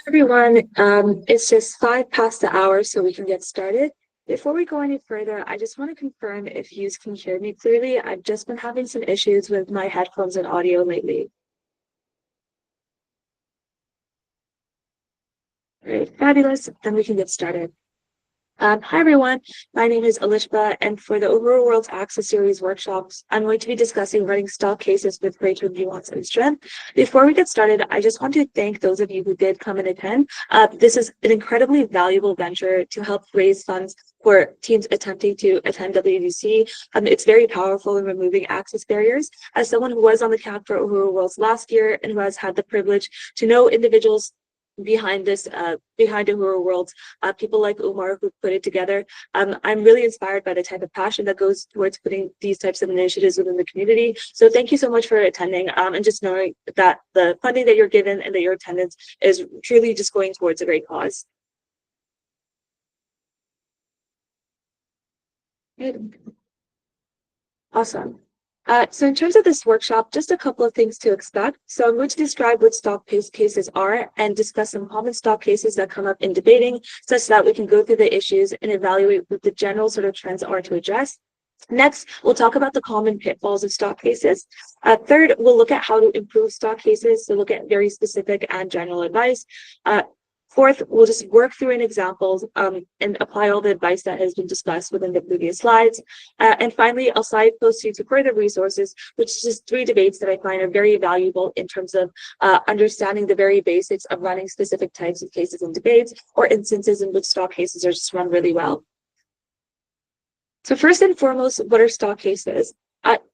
Everyone, it's just 5 past the hour, so we can get started. Before we go any further, I just want to confirm if you can hear me clearly. I've just been having some issues with my headphones and audio lately. Great, fabulous. Then we can get started. Hi everyone, my name is Alishba, and for the Uhuru Worlds Access Series workshops, I'm going to be discussing running stock cases with greater nuance and strength. Before we get started, I just want to thank those of you who did come and attend. This is an incredibly valuable venture to help raise funds for teams attempting to attend WUDC. It's very powerful in removing access barriers. As someone who was on the CAP for Uhuru Worlds last year and who has had the privilege to know individuals behind Uhuru Worlds, people like Umar who put it together. I'm really inspired by the type of passion that goes towards putting these types of initiatives within the community. So thank you so much for attending, and just knowing that the funding that you're given and that your attendance is truly just going towards a great cause. Good. Awesome. So in terms of this workshop, just a couple of things to expect. So I'm going to describe what stock cases are and discuss some common stock cases that come up in debating, such that we can go through the issues and evaluate what the general sort of trends are to address. Next, we'll talk about the common pitfalls of stock cases. Third, we'll look at how to improve stock cases, so look at very specific and general advice. Fourth, we'll just work through an examples and apply all the advice that has been discussed within the previous slides. And finally, I'll signpost you to further resources, which is just 3 debates that I find are very valuable in terms of understanding the very basics of running specific types of cases and debates, or instances in which stock cases are just run really well. So first and foremost, what are stock cases?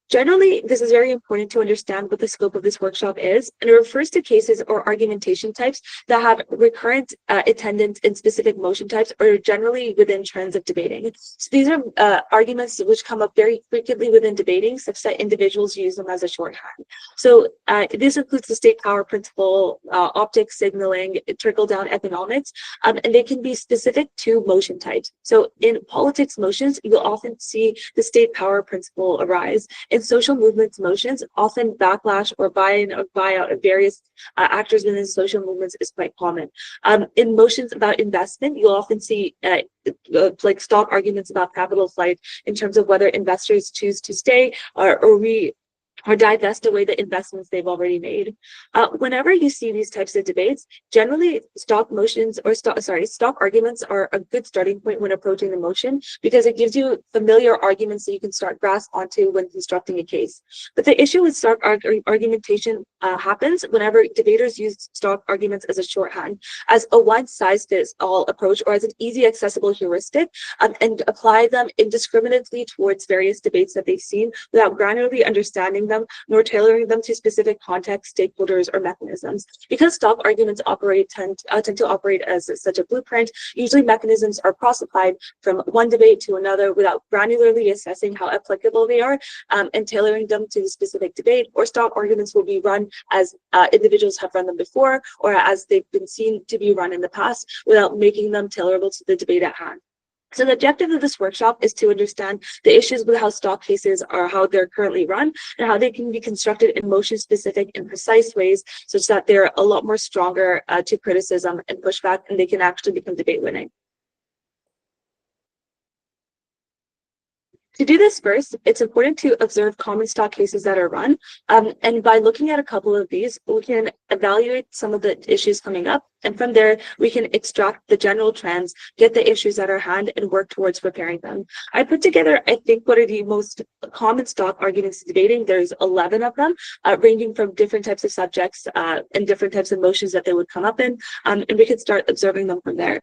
Generally, this is very important to understand what the scope of this workshop is, and it refers to cases or argumentation types that have recurrent attendance in specific motion types or generally within trends of debating. So these are arguments which come up very frequently within debating, such that individuals use them as a shorthand. So this includes the state power principle, optics, signaling, trickle-down economics, and they can be specific to motion types. So in politics motions, you'll often see the state power principle arise. In social movements motions, often backlash or buy-in or buyout of various actors within social movements is quite common. In motions about investment, you'll often see like stock arguments about capital flight in terms of whether investors choose to stay or divest away the investments they've already made. Whenever you see these types of debates, generally stock arguments are a good starting point when approaching the motion, because it gives you familiar arguments that you can start grasp onto when constructing a case. But the issue with stock argumentation happens whenever debaters use stock arguments as a shorthand, as a one-size-fits-all approach, or as an easy accessible heuristic, and apply them indiscriminately towards various debates that they've seen without granularly understanding them, nor tailoring them to specific context, stakeholders, or mechanisms. Because stock arguments tend to operate as such a blueprint, usually mechanisms are cross-applied from one debate to another without granularly assessing how applicable they are, and tailoring them to the specific debate, or stock arguments will be run as individuals have run them before, or as they've been seen to be run in the past, without making them tailorable to the debate at hand. So the objective of this workshop is to understand the issues with how stock cases are, how they're currently run, and how they can be constructed in motion-specific and precise ways, such that they're a lot more stronger to criticism and pushback, and they can actually become debate-winning. To do this first, it's important to observe common stock cases that are run. And by looking at a couple of these, we can evaluate some of the issues coming up. And from there, we can extract the general trends, get the issues at our hand, and work towards preparing them. I put together, I think, what are the most common stock arguments in debating. There's 11 of them, ranging from different types of subjects and different types of motions that they would come up in. And we can start observing them from there.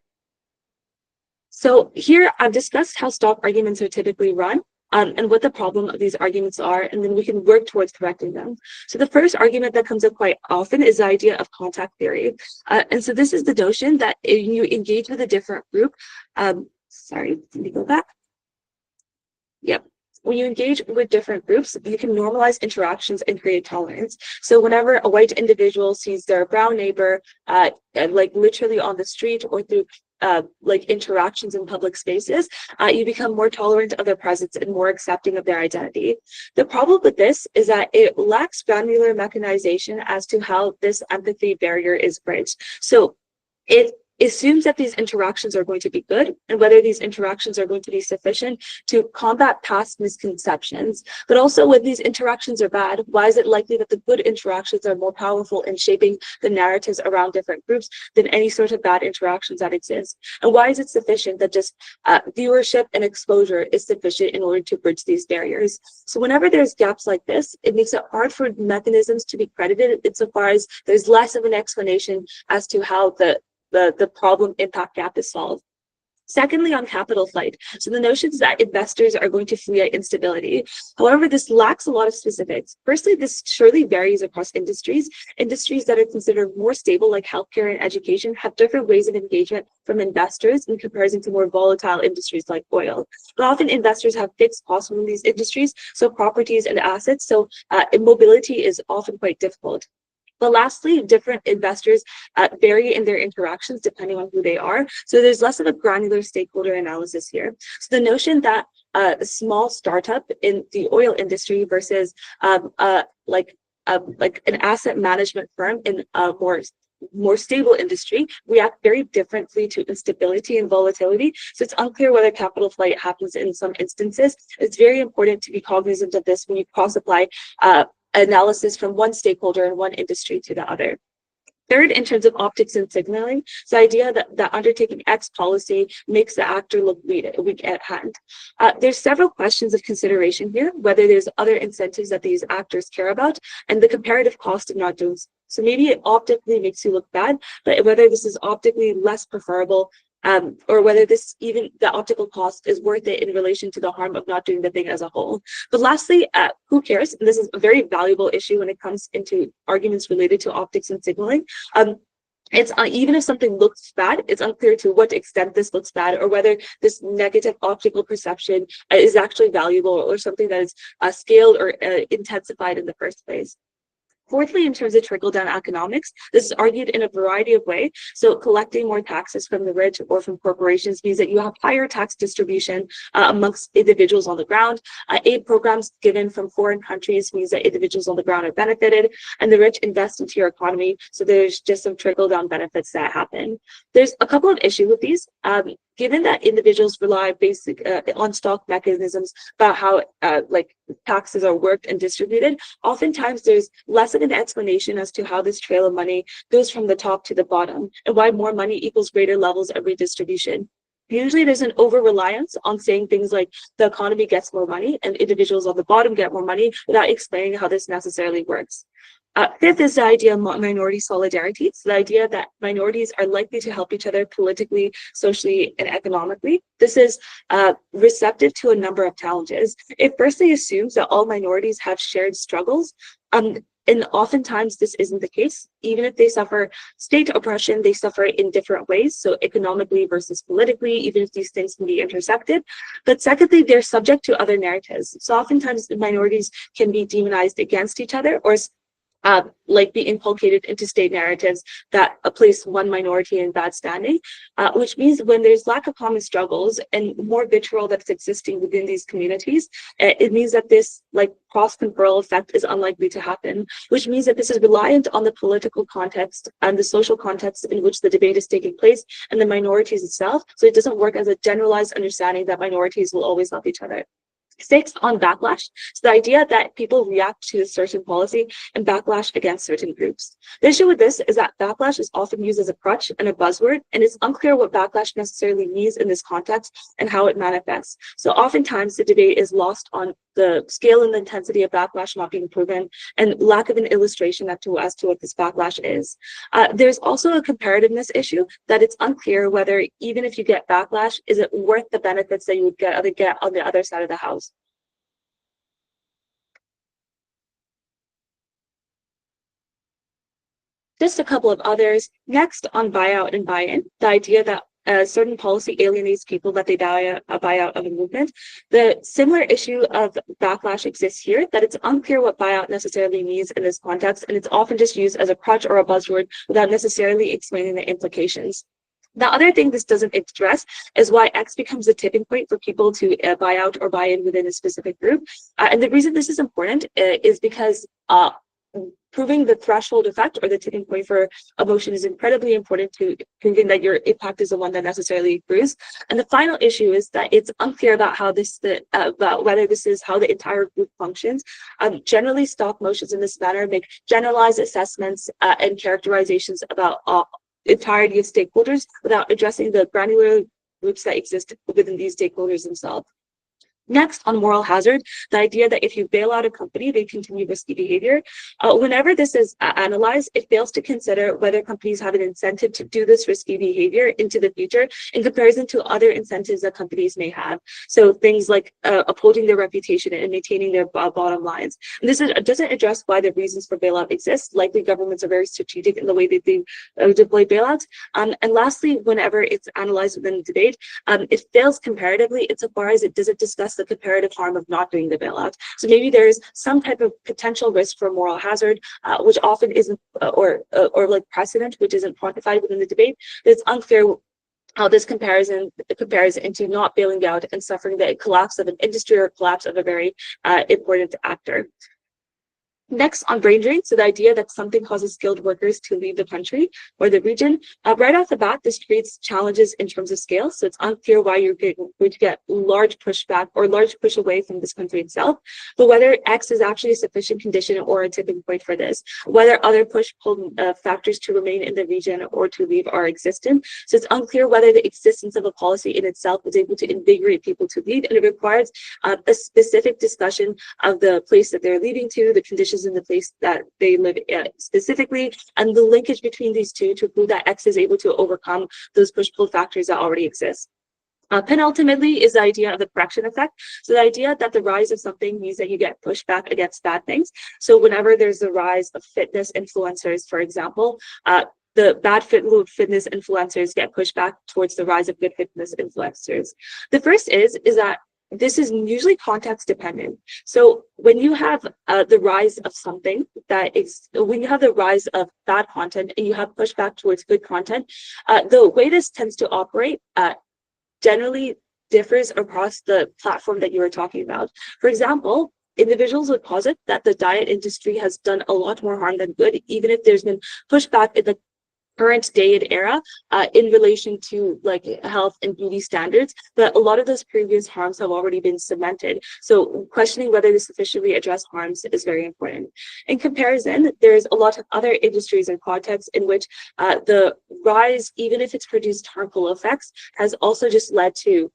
So here I've discussed how stock arguments are typically run, and what the problem of these arguments are, and then we can work towards correcting them. So the first argument that comes up quite often is the idea of contact theory. And so this is the notion that if you engage with a different group, sorry, let me go back. Yep. When you engage with different groups, you can normalize interactions and create tolerance. So whenever a white individual sees their brown neighbor, like literally on the street or through like interactions in public spaces, you become more tolerant of their presence and more accepting of their identity. The problem with this is that it lacks granular mechanization as to how this empathy barrier is bridged. So it assumes that these interactions are going to be good and whether these interactions are going to be sufficient to combat past misconceptions. But also when these interactions are bad, why is it likely that the good interactions are more powerful in shaping the narratives around different groups than any sort of bad interactions that exist? And why is it sufficient that just viewership and exposure is sufficient in order to bridge these barriers? So whenever there's gaps like this, it makes it hard for mechanisms to be credited insofar as there's less of an explanation as to how the problem impact gap is solved. Secondly, on capital flight. So the notion is that investors are going to flee at instability. However, this lacks a lot of specifics. Firstly, this surely varies across industries. Industries that are considered more stable, like healthcare and education, have different ways of engagement from investors in comparison to more volatile industries like oil. But often investors have fixed costs in these industries, so properties and assets. So mobility is often quite difficult. But lastly, different investors vary in their interactions depending on who they are. So there's less of a granular stakeholder analysis here. So the notion that a small startup in the oil industry versus like an asset management firm in a more stable industry react very differently to instability and volatility. So it's unclear whether capital flight happens in some instances. It's very important to be cognizant of this when you cross-apply analysis from one stakeholder in one industry to the other. Third, in terms of optics and signaling, it's the idea that undertaking X policy makes the actor look weak at hand. There's several questions of consideration here, whether there's other incentives that these actors care about and the comparative cost of not doing so. So maybe it optically makes you look bad, but whether this is optically less preferable or whether this even the optical cost is worth it in relation to the harm of not doing the thing as a whole. But lastly, who cares? And this is a very valuable issue when it comes into arguments related to optics and signaling. It's even if something looks bad, it's unclear to what extent this looks bad or whether this negative optical perception is actually valuable or something that is scaled or intensified in the first place. Fourthly, in terms of trickle-down economics, this is argued in a variety of ways. So collecting more taxes from the rich or from corporations means that you have higher tax distribution amongst individuals on the ground. Aid programs given from foreign countries means that individuals on the ground are benefited and the rich invest into your economy. So there's just some trickle-down benefits that happen. There's a couple of issues with these. Given that individuals rely on stock mechanisms about how like taxes are worked and distributed, oftentimes there's less of an explanation as to how this trail of money goes from the top to the bottom and why more money equals greater levels of redistribution. Usually there's an over-reliance on saying things like the economy gets more money and individuals on the bottom get more money without explaining how this necessarily works. Fifth is the idea of minority solidarity. So the idea that minorities are likely to help each other politically, socially, and economically. This is receptive to a number of challenges. It firstly assumes that all minorities have shared struggles. And oftentimes this isn't the case. Even if they suffer state oppression, they suffer in different ways. So economically versus politically, even if these things can be intersected. But secondly, they're subject to other narratives. So oftentimes minorities can be demonized against each other or like be inculcated into state narratives that place one minority in bad standing, which means when there's lack of common struggles and more vitriol that's existing within these communities, it means that this like cross-conferral effect is unlikely to happen, which means that this is reliant on the political context and the social context in which the debate is taking place and the minorities itself. So it doesn't work as a generalized understanding that minorities will always love each other. Sixth, on backlash. So the idea that people react to a certain policy and backlash against certain groups. The issue with this is that backlash is often used as a crutch and a buzzword, and it's unclear what backlash necessarily means in this context and how it manifests. So oftentimes the debate is lost on the scale and the intensity of backlash not being proven and lack of an illustration as to what this backlash is. There's also a comparativeness issue that it's unclear whether even if you get backlash, is it worth the benefits that you would get on the other side of the house. Just a couple of others. Next, on buyout and buy-in, the idea that a certain policy alienates people that they buy out of a movement. The similar issue of backlash exists here, that it's unclear what buyout necessarily means in this context, and it's often just used as a crutch or a buzzword without necessarily explaining the implications. The other thing this doesn't address is why X becomes a tipping point for people to buy out or buy in within a specific group. And the reason this is important is because proving the threshold effect or the tipping point for a motion is incredibly important to proving that your impact is the one that necessarily accrues. And the final issue is that it's unclear about how about whether this is how the entire group functions. Generally, stock motions in this manner make generalized assessments and characterizations about entirety of stakeholders without addressing the granular groups that exist within these stakeholders themselves. Next, on moral hazard, the idea that if you bail out a company, they continue risky behavior. Whenever this is analyzed, it fails to consider whether companies have an incentive to do this risky behavior into the future in comparison to other incentives that companies may have. So things like upholding their reputation and maintaining their bottom lines. And this doesn't address why the reasons for bailout exist. Likely governments are very strategic in the way that they deploy bailouts. And lastly, whenever it's analyzed within the debate, it fails comparatively insofar as it doesn't discuss the comparative harm of not doing the bailout. So maybe there's some type of potential risk for moral hazard, which often isn't, or like precedent, which isn't quantified within the debate. It's unclear how this compares into not bailing out and suffering the collapse of an industry or collapse of a very important actor. Next, on brain drain, so the idea that something causes skilled workers to leave the country or the region. Right off the bat, this creates challenges in terms of scale. So it's unclear why you're going to get large pushback or large push away from this country itself, but whether X is actually a sufficient condition or a tipping point for this, whether other push-pull factors to remain in the region or to leave are existent. So it's unclear whether the existence of a policy in itself is able to invigorate people to leave, and it requires a specific discussion of the place that they're leaving to, the conditions in the place that they live specifically, and the linkage between these two to prove that X is able to overcome those push-pull factors that already exist. Penultimately is the idea of the correction effect. So the idea that the rise of something means that you get pushback against bad things. So whenever there's a rise of fitness influencers, for example, the bad fitness influencers get pushed back towards the rise of good fitness influencers. The first is that this is usually context dependent. So when you have the rise of something when you have the rise of bad content and you have pushback towards good content, the way this tends to operate generally differs across the platform that you are talking about. For example, individuals would posit that the diet industry has done a lot more harm than good, even if there's been pushback in the current day and era in relation to like health and beauty standards, but a lot of those previous harms have already been cemented. So questioning whether this sufficiently addressed harms is very important. In comparison, there's a lot of other industries and contexts in which the rise, even if it's produced harmful effects, has also just led to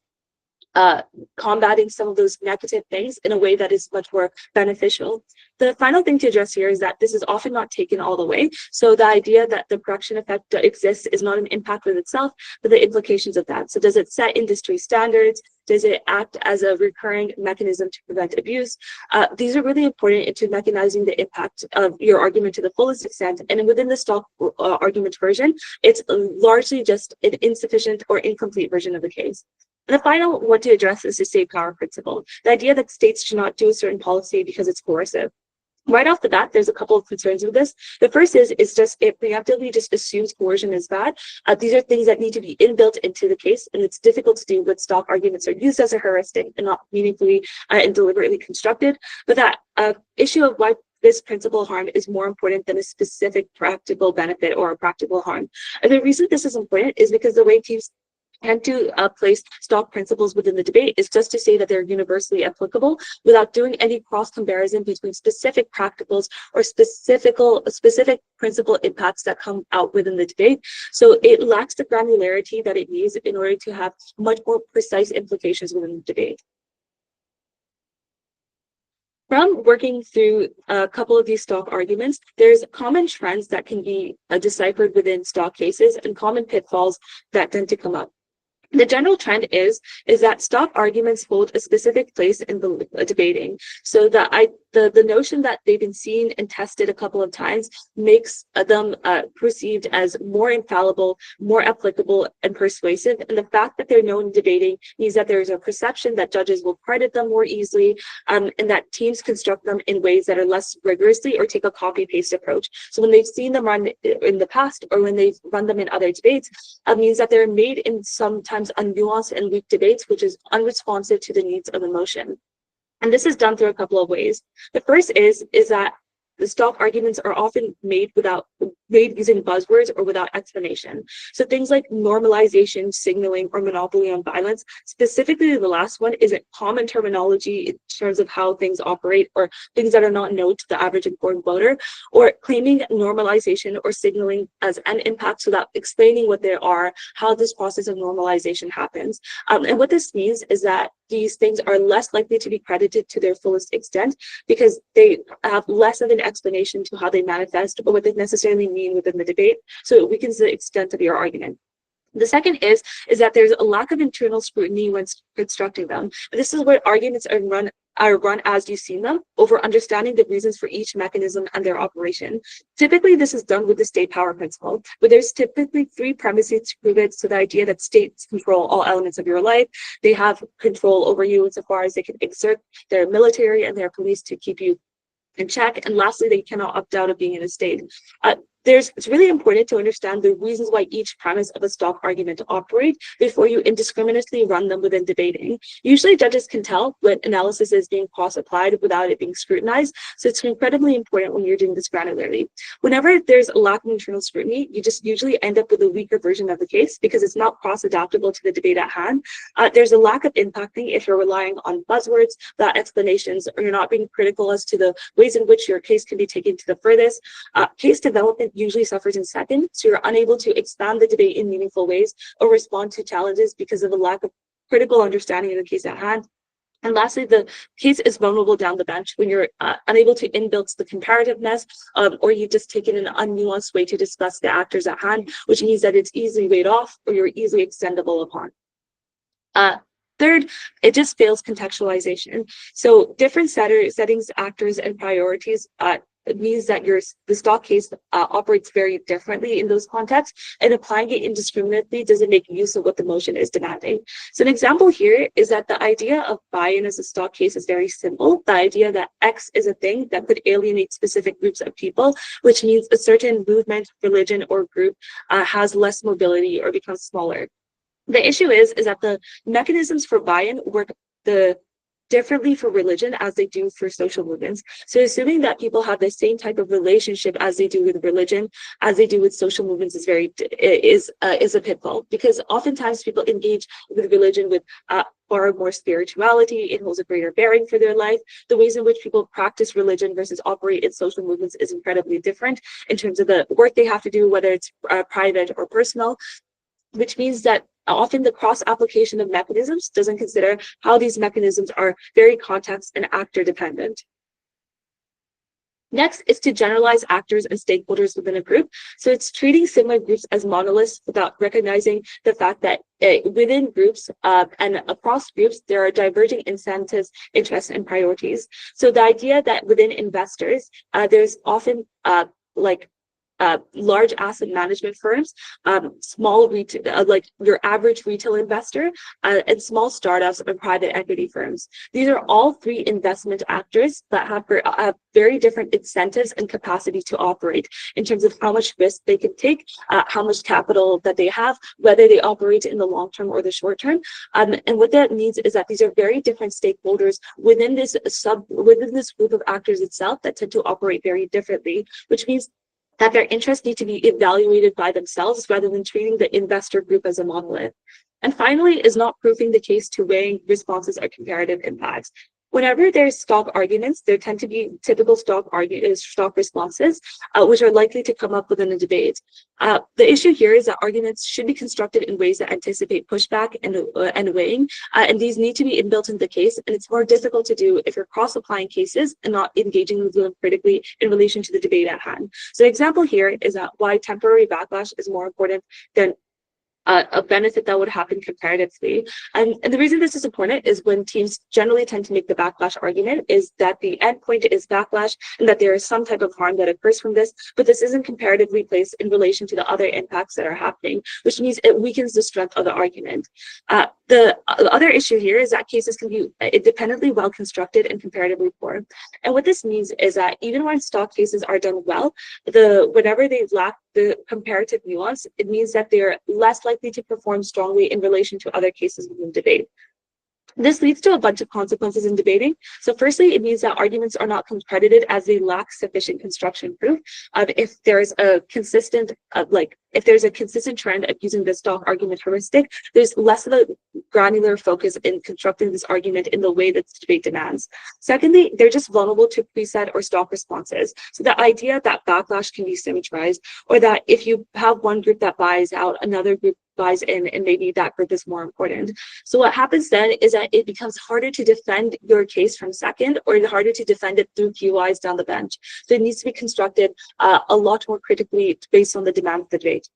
combating some of those negative things in a way that is much more beneficial. The final thing to address here is that this is often not taken all the way. So the idea that the correction effect exists is not an impact with itself, but the implications of that. So does it set industry standards? Does it act as a recurring mechanism to prevent abuse? These are really important into mechanizing the impact of your argument to the fullest extent. And within the stock argument version, it's largely just an insufficient or incomplete version of the case. And the final one to address is the state power principle, the idea that states should not do a certain policy because it's coercive. Right off the bat, there's a couple of concerns with this. The first is it preemptively just assumes coercion is bad. These are things that need to be inbuilt into the case, and it's difficult to do when stock arguments are used as a heuristic and not meaningfully and deliberately constructed. But that issue of why this principal harm is more important than a specific practical benefit or a practical harm. And the reason this is important is because the way teams tend to place stock principles within the debate is just to say that they're universally applicable without doing any cross comparison between specific practicals or specific principle impacts that come out within the debate. So it lacks the granularity that it needs in order to have much more precise implications within the debate. From working through a couple of these stock arguments, there's common trends that can be deciphered within stock cases and common pitfalls that tend to come up. The general trend is that stock arguments hold a specific place in the debating. So the notion that they've been seen and tested a couple of times makes them perceived as more infallible, more applicable, and persuasive. And the fact that they're known in debating means that there's a perception that judges will credit them more easily, and that teams construct them in ways that are less rigorously or take a copy-paste approach. So when they've seen them run in the past, or when they've run them in other debates, means that they're made in sometimes unnuanced and weak debates, which is unresponsive to the needs of emotion. And this is done through a couple of ways. The first is that the stock arguments are often made using buzzwords or without explanation. So things like normalization, signaling, or monopoly on violence, specifically the last one, isn't common terminology in terms of how things operate, or things that are not known to the average informed voter, or claiming normalization or signaling as an impact without explaining what they are, how this process of normalization happens. And what this means is that these things are less likely to be credited to their fullest extent because they have less of an explanation to how they manifest or what they necessarily mean within the debate, so it weakens the extent of your argument. The second is that there's a lack of internal scrutiny when constructing them. This is where arguments are run as you see them, over understanding the reasons for each mechanism and their operation. Typically, this is done with the state power principle, where there's typically three premises to prove it. So the idea that states control all elements of your life, they have control over you insofar as they can exert their military and their police to keep you in check. And lastly, they cannot opt out of being in a state. It's really important to understand the reasons why each premise of a stock argument operate before you indiscriminately run them within debating. Usually judges can tell when analysis is being cross-applied without it being scrutinized, so it's incredibly important when you're doing this granularly. Whenever there's a lack of internal scrutiny, you just usually end up with a weaker version of the case because it's not cross-adaptable to the debate at hand. There's a lack of impacting if you're relying on buzzwords, without explanations, or you're not being critical as to the ways in which your case can be taken to the furthest. Case development usually suffers in seconds, so you're unable to expand the debate in meaningful ways or respond to challenges because of a lack of critical understanding of the case at hand. And lastly, the case is vulnerable down the bench when you're unable to inbuild the comparativeness, or you've just taken an unnuanced way to discuss the actors at hand, which means that it's easily weighed off or you're easily extendable upon. Third, it just fails contextualization. So different settings, actors, and priorities it means that the stock case operates very differently in those contexts, and applying it indiscriminately doesn't make use of what the motion is demanding. So an example here is that the idea of buy-in as a stock case is very simple. The idea that X is a thing that could alienate specific groups of people, which means a certain movement, religion, or group has less mobility or becomes smaller. The issue is that the mechanisms for buy-in work differently for religion as they do for social movements. So assuming that people have the same type of relationship as they do with religion, as they do with social movements, is a pitfall, because oftentimes people engage with religion with far more spirituality. It holds a greater bearing for their life. The ways in which people practice religion versus operate in social movements is incredibly different in terms of the work they have to do, whether it's private or personal, which means that often the cross-application of mechanisms doesn't consider how these mechanisms are very context and actor dependent. Next is to generalize actors and stakeholders within a group. So it's treating similar groups as monoliths without recognizing the fact that within groups and across groups, there are diverging incentives, interests, and priorities. So the idea that within investors, there's often large asset management firms, small retail, like your average retail investor, and small startups and private equity firms. These are all three investment actors that have very different incentives and capacity to operate in terms of how much risk they can take, how much capital that they have, whether they operate in the long term or the short term. And what that means is that these are very different stakeholders within this group of actors itself that tend to operate very differently, which means that their interests need to be evaluated by themselves rather than treating the investor group as a monolith. And finally, is not proving the case to weighing responses or comparative impacts. Whenever there's stock arguments, there tend to be typical stock responses, which are likely to come up within a debate. The issue here is that arguments should be constructed in ways that anticipate pushback and weighing, and these need to be inbuilt in the case, and it's more difficult to do if you're cross-applying cases and not engaging with them critically in relation to the debate at hand. So an example here is that why temporary backlash is more important than a benefit that would happen comparatively. And the reason this is important is when teams generally tend to make the backlash argument is that the endpoint is backlash and that there is some type of harm that occurs from this, but this isn't comparatively placed in relation to the other impacts that are happening, which means it weakens the strength of the argument. The other issue here is that cases can be independently well constructed and comparatively poor. And what this means is that even when stock cases are done well, whenever they lack the comparative nuance, it means that they're less likely to perform strongly in relation to other cases within debate. This leads to a bunch of consequences in debating. So firstly, it means that arguments are not credited as they lack sufficient construction proof. If there's a consistent, if there's a consistent trend of using the stock argument heuristic, there's less of a granular focus in constructing this argument in the way that the debate demands. Secondly, they're just vulnerable to preset or stock responses. So the idea that backlash can be symmetrized, or that if you have one group that buys out, another group buys in, and maybe that group is more important. So what happens then is that it becomes harder to defend your case from second, or harder to defend it through QIs down the bench. So it needs to be constructed a lot more critically based on the demand of the debate.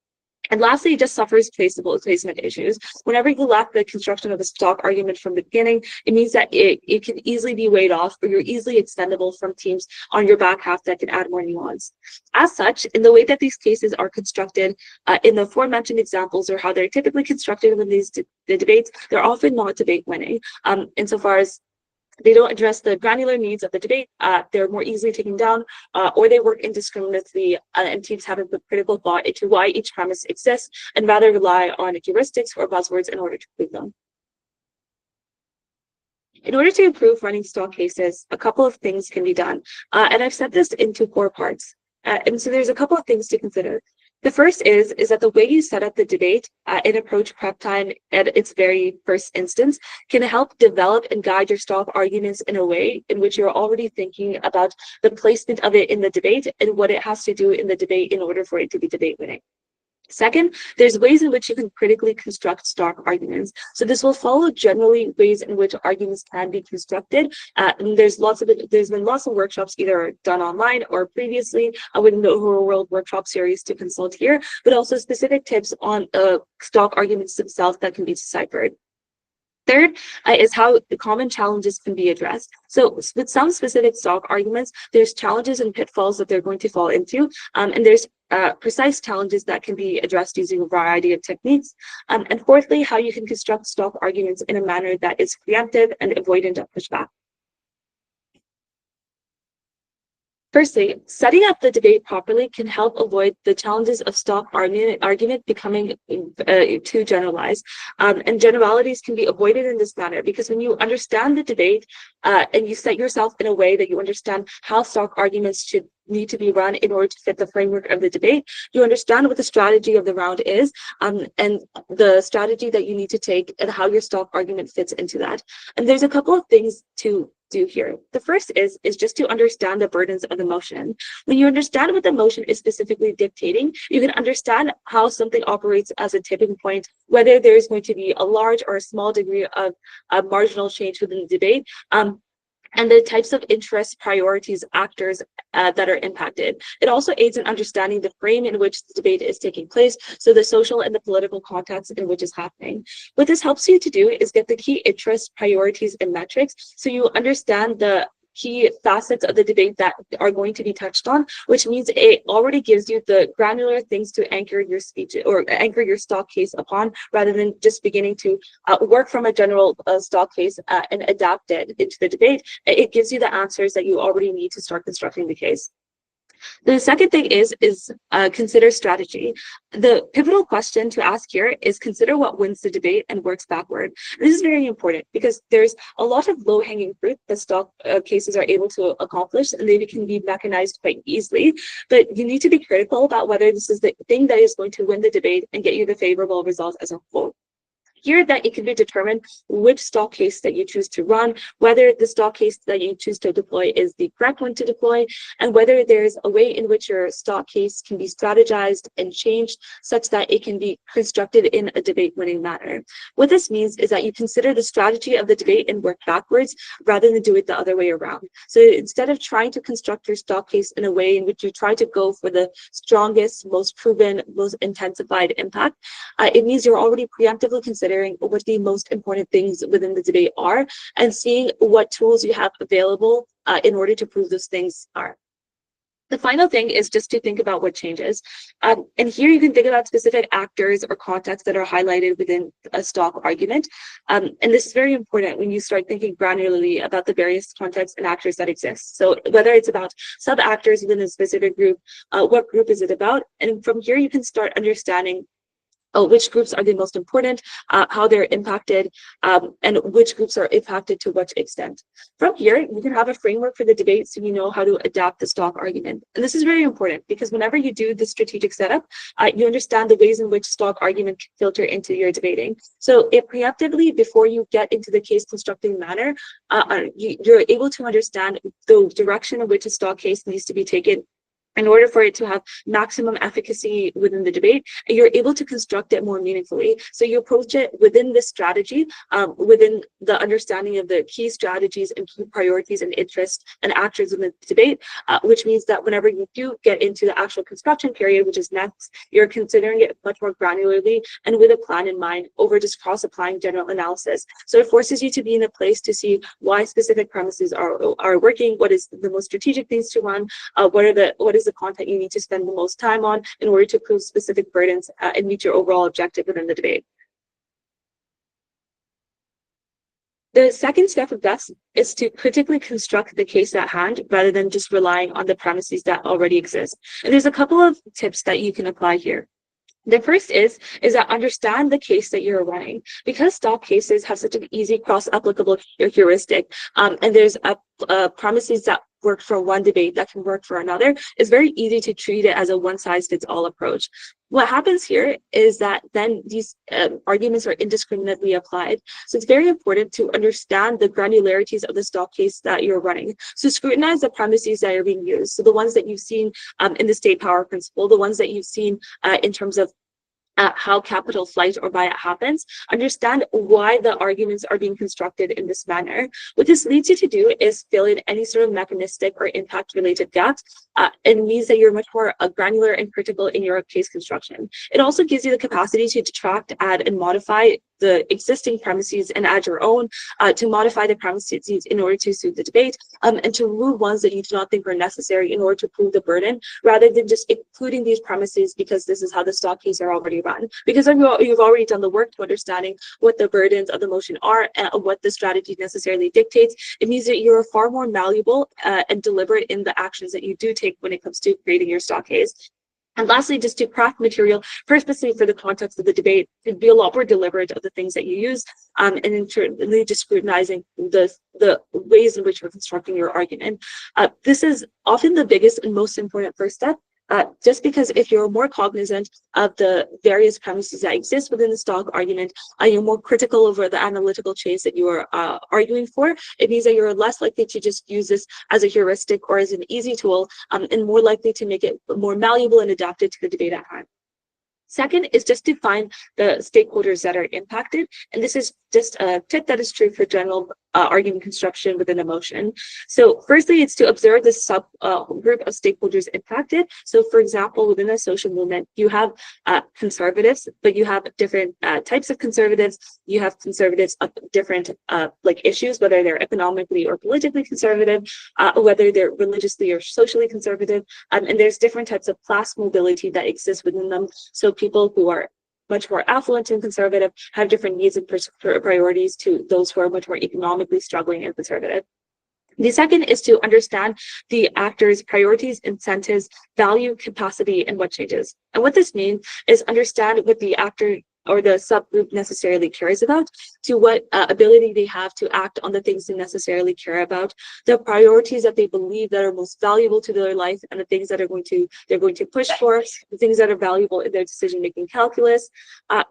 And lastly, it just suffers placement issues. Whenever you lack the construction of a stock argument from the beginning, it means that it can easily be weighed off, or you're easily extendable from teams on your back half that can add more nuance. As such, in the way that these cases are constructed in the aforementioned examples, or how they're typically constructed in the debates, they're often not debate winning, insofar as they don't address the granular needs of the debate, they're more easily taken down, or they work indiscriminately, and teams haven't put critical thought into why each premise exists, and rather rely on heuristics or buzzwords in order to prove them. In order to improve running stock cases, a couple of things can be done, and I've set this into 4 parts. And so there's a couple of things to consider. The first is that the way you set up the debate and approach prep time at its very first instance can help develop and guide your stock arguments in a way in which you're already thinking about the placement of it in the debate and what it has to do in the debate in order for it to be debate winning. Second, there's ways in which you can critically construct stock arguments. So this will follow generally ways in which arguments can be constructed. And there's been lots of workshops either done online or previously within the Uhuru World workshop series to consult here, but also specific tips on stock arguments themselves that can be deciphered. Third is how the common challenges can be addressed. So with some specific stock arguments, there's challenges and pitfalls that they're going to fall into, and there's precise challenges that can be addressed using a variety of techniques. And fourthly, how you can construct stock arguments in a manner that is preemptive and avoidant of pushback. Firstly, setting up the debate properly can help avoid the challenges of stock argument becoming too generalized. And generalities can be avoided in this manner because when you understand the debate and you set yourself in a way that you understand how stock arguments should need to be run in order to fit the framework of the debate, you understand what the strategy of the round is and the strategy that you need to take and how your stock argument fits into that. And there's a couple of things to do here. The first is just to understand the burdens of the motion. When you understand what the motion is specifically dictating, you can understand how something operates as a tipping point, whether there's going to be a large or a small degree of marginal change within the debate, and the types of interests, priorities, actors that are impacted. It also aids in understanding the frame in which the debate is taking place, so the social and the political context in which it's happening. What this helps you to do is get the key interests, priorities, and metrics, so you understand the key facets of the debate that are going to be touched on, which means it already gives you the granular things to anchor your speech or anchor your stock case upon, rather than just beginning to work from a general stock case and adapt it into the debate. It gives you the answers that you already need to start constructing the case. The second thing is consider strategy. The pivotal question to ask here is consider what wins the debate and works backward. This is very important because there's a lot of low-hanging fruit that stock cases are able to accomplish, and they can be mechanized quite easily. But you need to be critical about whether this is the thing that is going to win the debate and get you the favorable result as a whole. Here that it can be determined which stock case that you choose to run, whether the stock case that you choose to deploy is the correct one to deploy, and whether there's a way in which your stock case can be strategized and changed such that it can be constructed in a debate-winning manner. What this means is that you consider the strategy of the debate and work backwards rather than do it the other way around. So instead of trying to construct your stock case in a way in which you try to go for the strongest, most proven, most intensified impact, it means you're already preemptively considering what the most important things within the debate are and seeing what tools you have available in order to prove those things are. The final thing is just to think about what changes. And here you can think about specific actors or contexts that are highlighted within a stock argument. And this is very important when you start thinking granularly about the various contexts and actors that exist. So whether it's about sub-actors within a specific group, what group is it about? And from here you can start understanding which groups are the most important, how they're impacted, and which groups are impacted to what extent. From here, you can have a framework for the debate so you know how to adapt the stock argument. And this is very important because whenever you do the strategic setup, you understand the ways in which stock argument can filter into your debating. So it preemptively, before you get into the case constructing manner, you're able to understand the direction in which a stock case needs to be taken in order for it to have maximum efficacy within the debate, you're able to construct it more meaningfully. So you approach it within this strategy, within the understanding of the key strategies and key priorities and interests and actors in the debate, which means that whenever you do get into the actual construction period, which is next, you're considering it much more granularly and with a plan in mind over just cross-applying general analysis. So it forces you to be in a place to see why specific premises are working, what is the most strategic things to run, what is the content you need to spend the most time on in order to prove specific burdens and meet your overall objective within the debate. The second step of this is to critically construct the case at hand rather than just relying on the premises that already exist. And there's a couple of tips that you can apply here. The first is that understand the case that you're running. Because stock cases have such an easy cross-applicable heuristic, and there's premises that work for one debate that can work for another, it's very easy to treat it as a one-size-fits-all approach. What happens here is that then these arguments are indiscriminately applied. So it's very important to understand the granularities of the stock case that you're running. So scrutinize the premises that are being used. So the ones that you've seen in the state power principle, the ones that you've seen in terms of how capital flight or buyout happens, understand why the arguments are being constructed in this manner. What this leads you to do is fill in any sort of mechanistic or impact related gaps. It means that you're much more granular and critical in your case construction. It also gives you the capacity to detract, add, and modify the existing premises and add your own, to modify the premises in order to suit the debate, and to remove ones that you do not think are necessary in order to prove the burden, rather than just including these premises because this is how the stock case are already run. Because you've already done the work to understanding what the burdens of the motion are and what the strategy necessarily dictates, it means that you're far more malleable and deliberate in the actions that you do take when it comes to creating your stock case. And lastly, just to craft material purposely for the context of the debate, to be a lot more deliberate of the things that you use, and internally just scrutinizing the ways in which you're constructing your argument. This is often the biggest and most important first step. Just because if you're more cognizant of the various premises that exist within the stock argument, you're more critical over the analytical chains that you are arguing for, it means that you're less likely to just use this as a heuristic or as an easy tool, and more likely to make it more malleable and adapted to the debate at hand. Second is just to find the stakeholders that are impacted. And this is just a tip that is true for general argument construction within a motion. So firstly, it's to observe the sub group of stakeholders impacted. So for example, within a social movement, you have conservatives, but you have different types of conservatives. You have conservatives of different like issues, whether they're economically or politically conservative, whether they're religiously or socially conservative. And there's different types of class mobility that exists within them. So people who are much more affluent and conservative have different needs and priorities to those who are much more economically struggling and conservative. The second is to understand the actor's priorities, incentives, value, capacity, and what changes. And what this means is understand what the actor or the subgroup necessarily cares about, to what ability they have to act on the things they necessarily care about, the priorities that they believe that are most valuable to their life, and the things that they're going to push for, the things that are valuable in their decision-making calculus,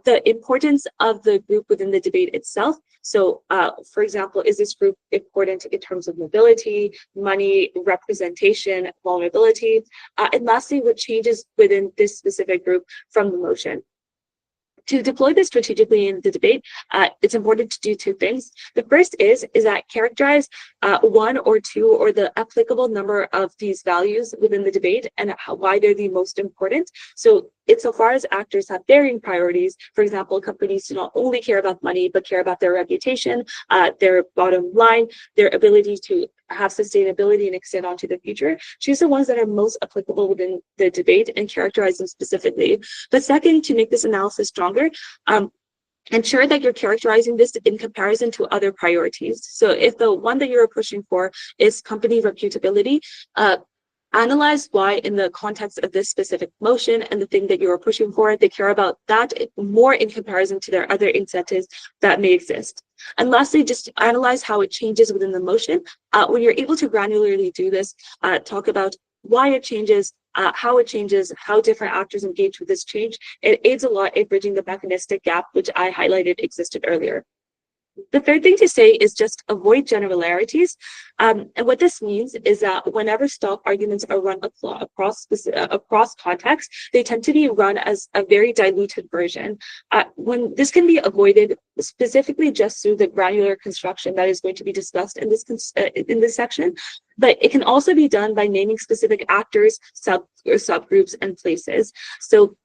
the importance of the group within the debate itself. So, for example, is this group important in terms of mobility, money, representation, vulnerability, and lastly, what changes within this specific group from the motion. To deploy this strategically in the debate, it's important to do two things. The first is that characterize one or two or the applicable number of these values within the debate and why they're the most important. So insofar as actors have varying priorities, for example, companies do not only care about money, but care about their reputation, their bottom line, their ability to have sustainability and extend onto the future, choose the ones that are most applicable within the debate and characterize them specifically. But second, to make this analysis stronger, ensure that you're characterizing this in comparison to other priorities. So if the one that you're pushing for is company reputability, analyze why in the context of this specific motion and the thing that you're pushing for, they care about that more in comparison to their other incentives that may exist. And lastly, just analyze how it changes within the motion. When you're able to granularly do this, talk about why it changes, how it changes, how different actors engage with this change. It aids a lot in bridging the mechanistic gap, which I highlighted existed earlier. The third thing to say is just avoid generalities. And what this means is that whenever stock arguments are run across contexts, they tend to be run as a very diluted version. When this can be avoided specifically just through the granular construction that is going to be discussed in this section, but it can also be done by naming specific actors, subgroups, and places. So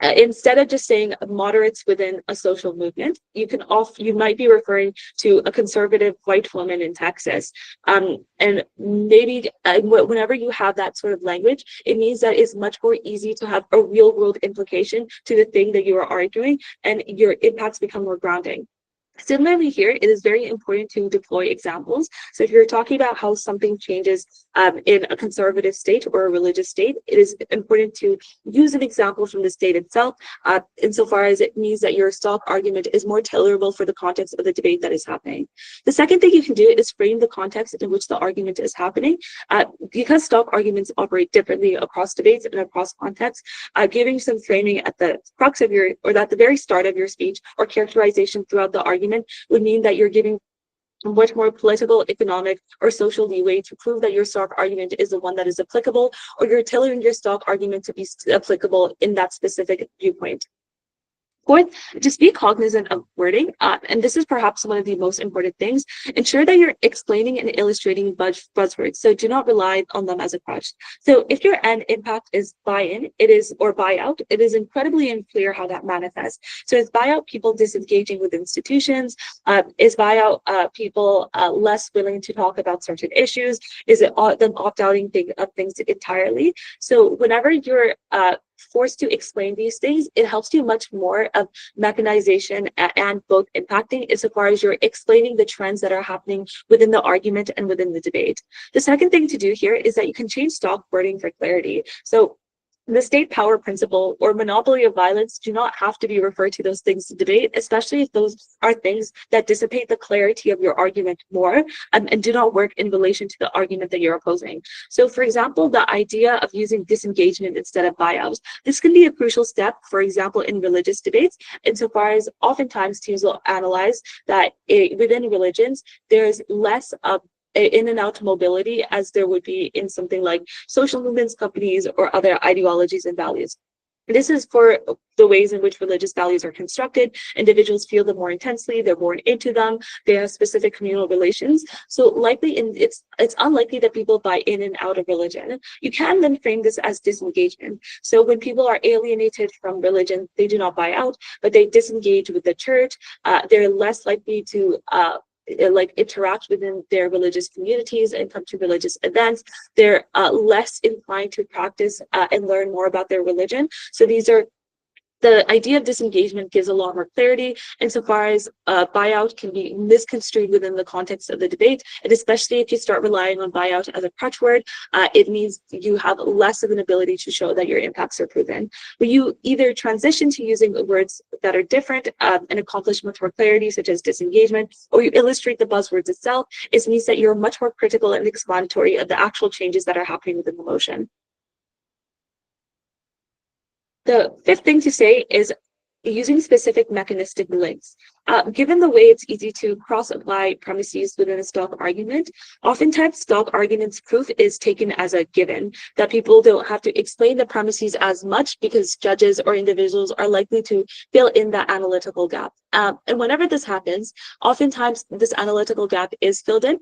instead of just saying moderates within a social movement, you might be referring to a conservative white woman in Texas. And maybe whenever you have that sort of language, it means that it's much more easy to have a real world implication to the thing that you are arguing, and your impacts become more grounding. Similarly here, it is very important to deploy examples. So if you're talking about how something changes in a conservative state or a religious state, it is important to use an example from the state itself, insofar as it means that your stock argument is more tailorable for the context of the debate that is happening. The second thing you can do is frame the context in which the argument is happening. Because stock arguments operate differently across debates and across contexts, giving some framing at the crux of at the very start of your speech or characterization throughout the argument would mean that you're giving much more political, economic, or social leeway to prove that your stock argument is the one that is applicable, or you're tailoring your stock argument to be applicable in that specific viewpoint. Fourth, just be cognizant of wording, and this is perhaps one of the most important things. Ensure that you're explaining and illustrating buzzwords, so do not rely on them as a crutch. So if your end impact is buy-in, or buy-out, it is incredibly unclear how that manifests. So is buy-out people disengaging with institutions? Is buy-out people less willing to talk about certain issues? Is it them opt-outing things entirely? So whenever you're forced to explain these things, it helps you much more of mechanization and both impacting insofar as you're explaining the trends that are happening within the argument and within the debate. The second thing to do here is that you can change stock wording for clarity. So the state power principle or monopoly of violence do not have to be referred to those things to debate, especially if those are things that dissipate the clarity of your argument more and do not work in relation to the argument that you're opposing. So for example, the idea of using disengagement instead of buyouts, this can be a crucial step, for example, in religious debates, insofar as oftentimes teams will analyze that within religions, there's less of in and out mobility as there would be in something like social movements, companies, or other ideologies and values. This is for the ways in which religious values are constructed. Individuals feel them more intensely, they're born into them, they have specific communal relations. So it's unlikely that people buy in and out of religion. You can then frame this as disengagement. So when people are alienated from religion, they do not buy out, but they disengage with the church. They're less likely to interact within their religious communities and come to religious events. They're less inclined to practice and learn more about their religion. So these are The idea of disengagement gives a lot more clarity insofar as buyout can be misconstrued within the context of the debate. And especially if you start relying on buyout as a crutch word, it means you have less of an ability to show that your impacts are proven. When you either transition to using words that are different and accomplish much more clarity, such as disengagement, or you illustrate the buzzwords itself, it means that you're much more critical and explanatory of the actual changes that are happening within the motion. The fifth thing to say is using specific mechanistic links. Given the way it's easy to cross-apply premises within a stock argument, oftentimes stock arguments proof is taken as a given, that people don't have to explain the premises as much because judges or individuals are likely to fill in that analytical gap. And whenever this happens, oftentimes this analytical gap is filled in,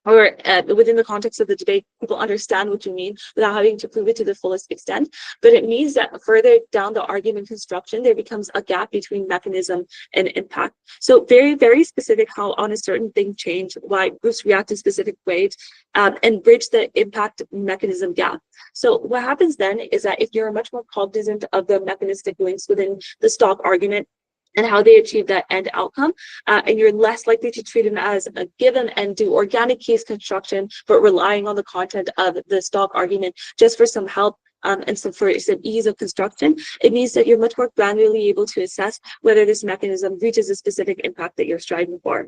or within the context of the debate, people understand what you mean without having to prove it to the fullest extent. But it means that further down the argument construction, there becomes a gap between mechanism and impact. So very, very specific how on a certain thing change, why groups react in specific ways, and bridge the impact mechanism gap. So what happens then is that if you're much more cognizant of the mechanistic links within the stock argument, and how they achieve that end outcome. And you're less likely to treat them as a given and do organic case construction, but relying on the content of the stock argument just for some help and for some ease of construction. It means that you're much more granularly able to assess whether this mechanism reaches a specific impact that you're striving for.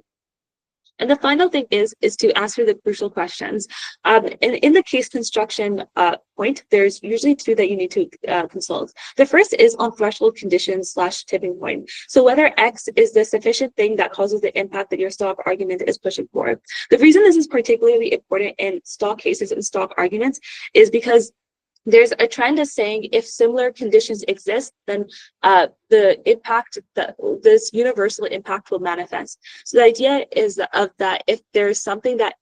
And the final thing is to answer the crucial questions. And in the case construction point, there's usually two that you need to consult. The first is on threshold conditions / tipping point. So whether X is the sufficient thing that causes the impact that your stock argument is pushing for. The reason this is particularly important in stock cases and stock arguments is because there's a trend of saying if similar conditions exist, then the impact, this universal impact will manifest. So the idea is of that if there's something that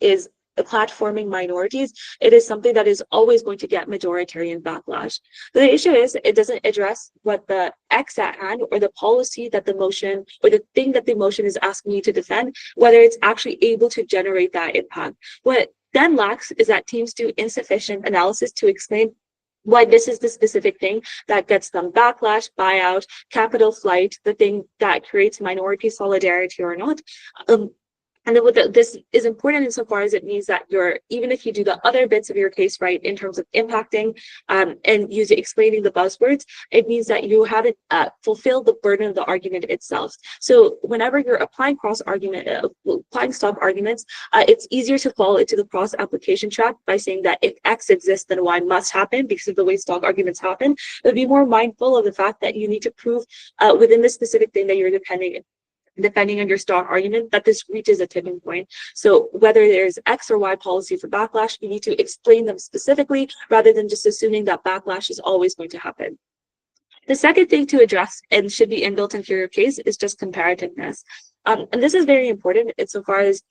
is platforming minorities, it is something that is always going to get majoritarian backlash. But the issue is it doesn't address what the X at hand or the policy that the motion or the thing that the motion is asking you to defend, whether it's actually able to generate that impact. What then lacks is that teams do insufficient analysis to explain why this is the specific thing that gets them backlash, buyout, capital flight, the thing that creates minority solidarity or not. And then this is important insofar as it means that even if you do the other bits of your case right in terms of impacting and explaining the buzzwords, it means that you haven't fulfilled the burden of the argument itself. So whenever you're applying applying stock arguments, it's easier to fall into the cross application trap by saying that if X exists, then Y must happen because of the way stock arguments happen. But be more mindful of the fact that you need to prove within the specific thing that you're depending on your stock argument, that this reaches a tipping point. So whether there's X or Y policy for backlash, you need to explain them specifically rather than just assuming that backlash is always going to happen. The second thing to address and should be inbuilt into your case is just comparativeness. And this is very important insofar as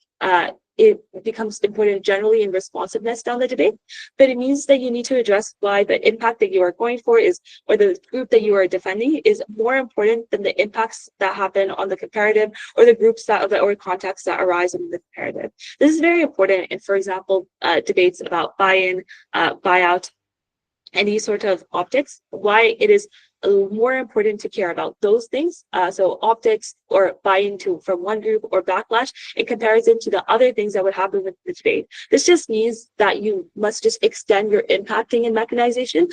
it becomes important generally in responsiveness down the debate, but it means that you need to address why the impact that you are going for or the group that you are defending is more important than the impacts that happen on the comparative or the groups or contexts that arise in the comparative. This is very important in, for example, debates about buy-in, buyout, any sort of optics, why it is more important to care about those things. So optics or buy-in from one group or backlash in comparison to the other things that would happen with the debate. This just means that you must just extend your impacting and mechanization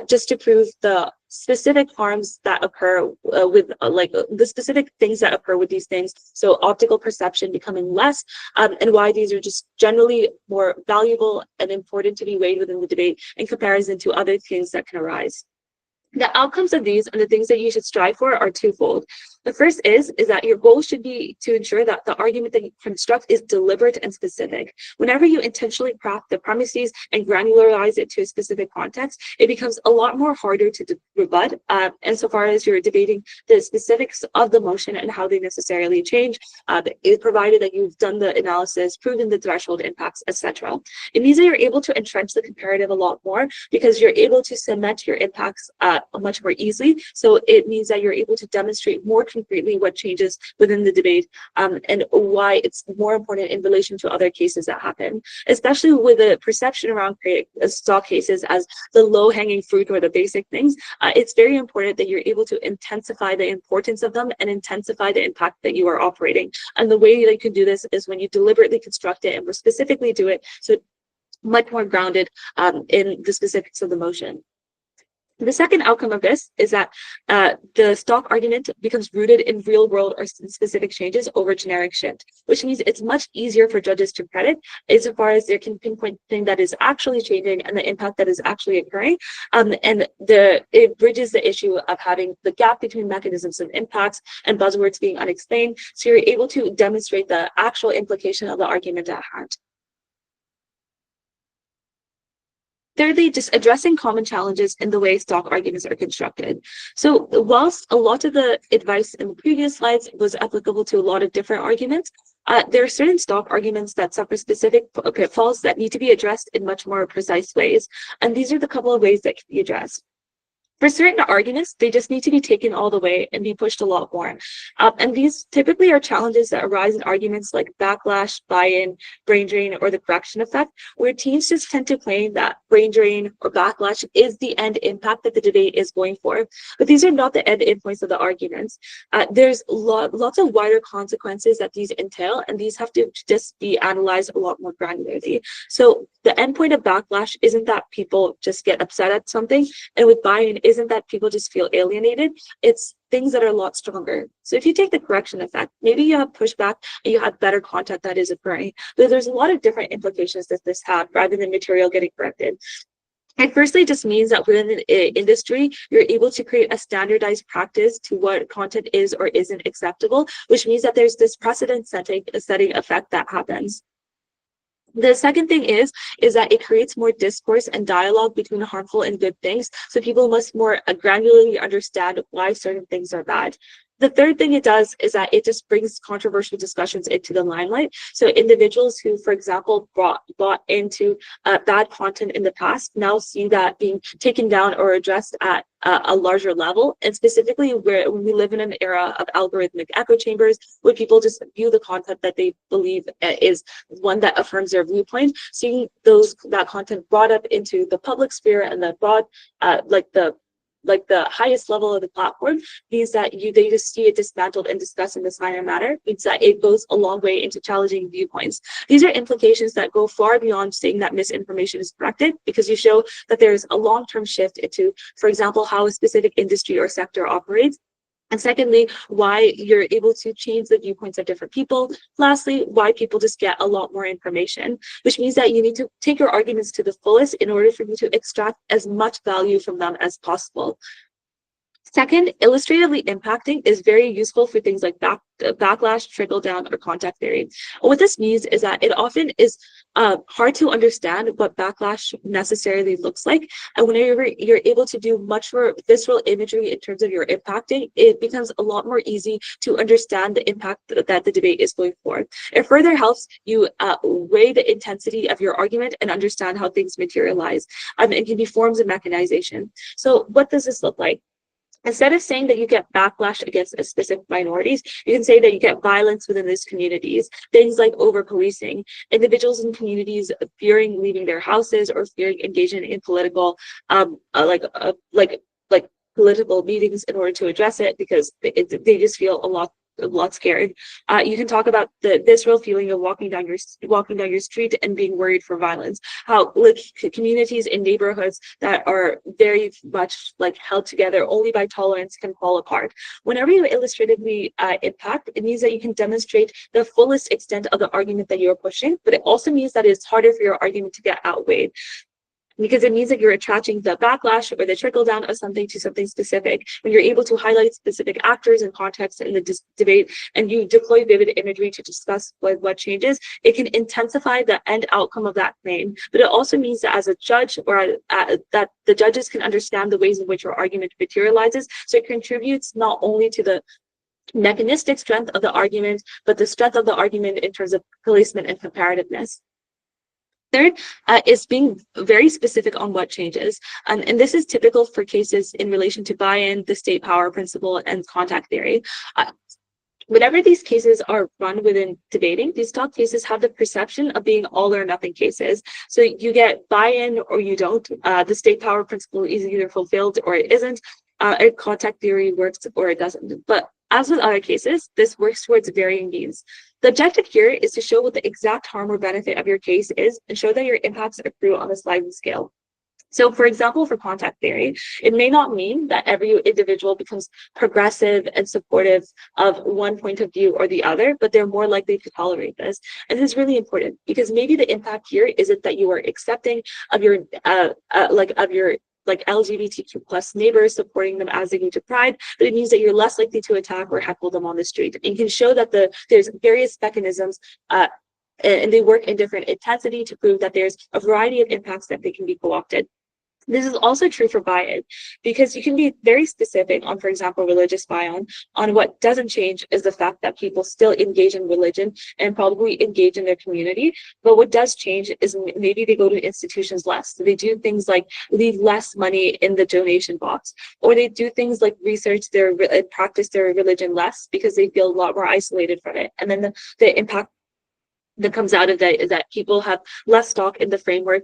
just to prove the specific harms that occur with the specific things that occur with these things. So optical perception becoming less and why these are just generally more valuable and important to be weighed within the debate in comparison to other things that can arise. The outcomes of these and the things that you should strive for are twofold. The first is that your goal should be to ensure that the argument that you construct is deliberate and specific. Whenever you intentionally craft the premises and granularize it to a specific context, it becomes a lot more harder to rebut insofar as you're debating the specifics of the motion and how they necessarily change, provided that you've done the analysis, proven the threshold impacts, etc. It means that you're able to entrench the comparative a lot more because you're able to cement your impacts much more easily. So it means that you're able to demonstrate more concretely what changes within the debate, and why it's more important in relation to other cases that happen, especially with the perception around stock cases as the low-hanging fruit or the basic things. It's very important that you're able to intensify the importance of them and intensify the impact that you are operating. And the way that you can do this is when you deliberately construct it and more specifically do it so it's much more grounded in the specifics of the motion. The second outcome of this is that the stock argument becomes rooted in real world or specific changes over generic shift, which means it's much easier for judges to credit insofar as they can pinpoint the thing that is actually changing and the impact that is actually occurring. And it bridges the issue of having the gap between mechanisms and impacts and buzzwords being unexplained. So you're able to demonstrate the actual implication of the argument at hand. Thirdly, just addressing common challenges in the way stock arguments are constructed. So whilst a lot of the advice in the previous slides was applicable to a lot of different arguments, there are certain stock arguments that suffer specific pitfalls that need to be addressed in much more precise ways. And these are the couple of ways that can be addressed. For certain arguments, they just need to be taken all the way and be pushed a lot more. And these typically are challenges that arise in arguments like backlash, buy-in, brain drain, or the correction effect, where teams just tend to claim that brain drain or backlash is the end impact that the debate is going for. But these are not the end endpoints of the arguments. There's lots of wider consequences that these entail, and these have to just be analyzed a lot more granularly. So the endpoint of backlash isn't that people just get upset at something, and with buy-in isn't that people just feel alienated. It's things that are a lot stronger. So if you take the correction effect, maybe you have pushback and you have better content that is occurring, but there's a lot of different implications that this have rather than material getting corrected. It firstly just means that within the industry, you're able to create a standardized practice to what content is or isn't acceptable, which means that there's this precedent setting effect that happens. The second thing is that it creates more discourse and dialogue between harmful and good things. So people must more granularly understand why certain things are bad. The third thing it does is that it just brings controversial discussions into the limelight. So individuals who, for example, bought into bad content in the past now see that being taken down or addressed at a larger level. And specifically when we live in an era of algorithmic echo chambers, where people just view the content that they believe is one that affirms their viewpoint, seeing that content brought up into the public sphere and the broad, like the highest level of the platform, means that they just see it dismantled and discussed in this higher matter, means that it goes a long way into challenging viewpoints. These are implications that go far beyond saying that misinformation is corrected, because you show that there's a long-term shift into, for example, how a specific industry or sector operates. And secondly, why you're able to change the viewpoints of different people. Lastly, why people just get a lot more information, which means that you need to take your arguments to the fullest in order for you to extract as much value from them as possible. Second, illustratively impacting is very useful for things like backlash, trickle down, or contact theory. What this means is that it often is hard to understand what backlash necessarily looks like. And whenever you're able to do much more visceral imagery in terms of your impacting, it becomes a lot more easy to understand the impact that the debate is going for. It further helps you weigh the intensity of your argument and understand how things materialize. It can be forms of mechanization. So what does this look like? Instead of saying that you get backlash against specific minorities, you can say that you get violence within these communities, things like over-policing, individuals in communities fearing leaving their houses or fearing engaging in political, political meetings in order to address it, because they just feel a lot scared. You can talk about the visceral feeling of walking down your street and being worried for violence. How communities in neighborhoods that are very much held together only by tolerance can fall apart. Whenever you illustratively impact, it means that you can demonstrate the fullest extent of the argument that you're pushing, but it also means that it's harder for your argument to get outweighed, because it means that you're attaching the backlash or the trickle down of something to something specific. When you're able to highlight specific actors and context in the debate, and you deploy vivid imagery to discuss what changes, it can intensify the end outcome of that claim. But it also means that as a judge, or that the judges can understand the ways in which your argument materializes. So it contributes not only to the mechanistic strength of the argument, but the strength of the argument in terms of placement and comparativeness. Third is being very specific on what changes. And this is typical for cases in relation to buy-in, the state power principle, and contact theory. Whenever these cases are run within debating, these stock cases have the perception of being all or nothing cases. So you get buy-in or you don't. The state power principle is either fulfilled or it isn't. Contact theory works or it doesn't. But as with other cases, this works towards varying means. The objective here is to show what the exact harm or benefit of your case is and show that your impacts accrue on a sliding scale. So, for example, for contact theory, it may not mean that every individual becomes progressive and supportive of one point of view or the other, but they're more likely to tolerate this. And this is really important because maybe the impact here isn't that you are accepting of your LGBTQ plus neighbors, supporting them as they go to Pride, but it means that you're less likely to attack or heckle them on the street. And can show that there's various mechanisms and they work in different intensity to prove that there's a variety of impacts that they can be co-opted. This is also true for buy-in because you can be very specific on, for example, religious buy-in. On what doesn't change is the fact that people still engage in religion and probably engage in their community. But what does change is maybe they go to institutions less. So they do things like leave less money in the donation box, or they do things like research and practice their religion less because they feel a lot more isolated from it. And then the impact that comes out of that is that people have less stock in the framework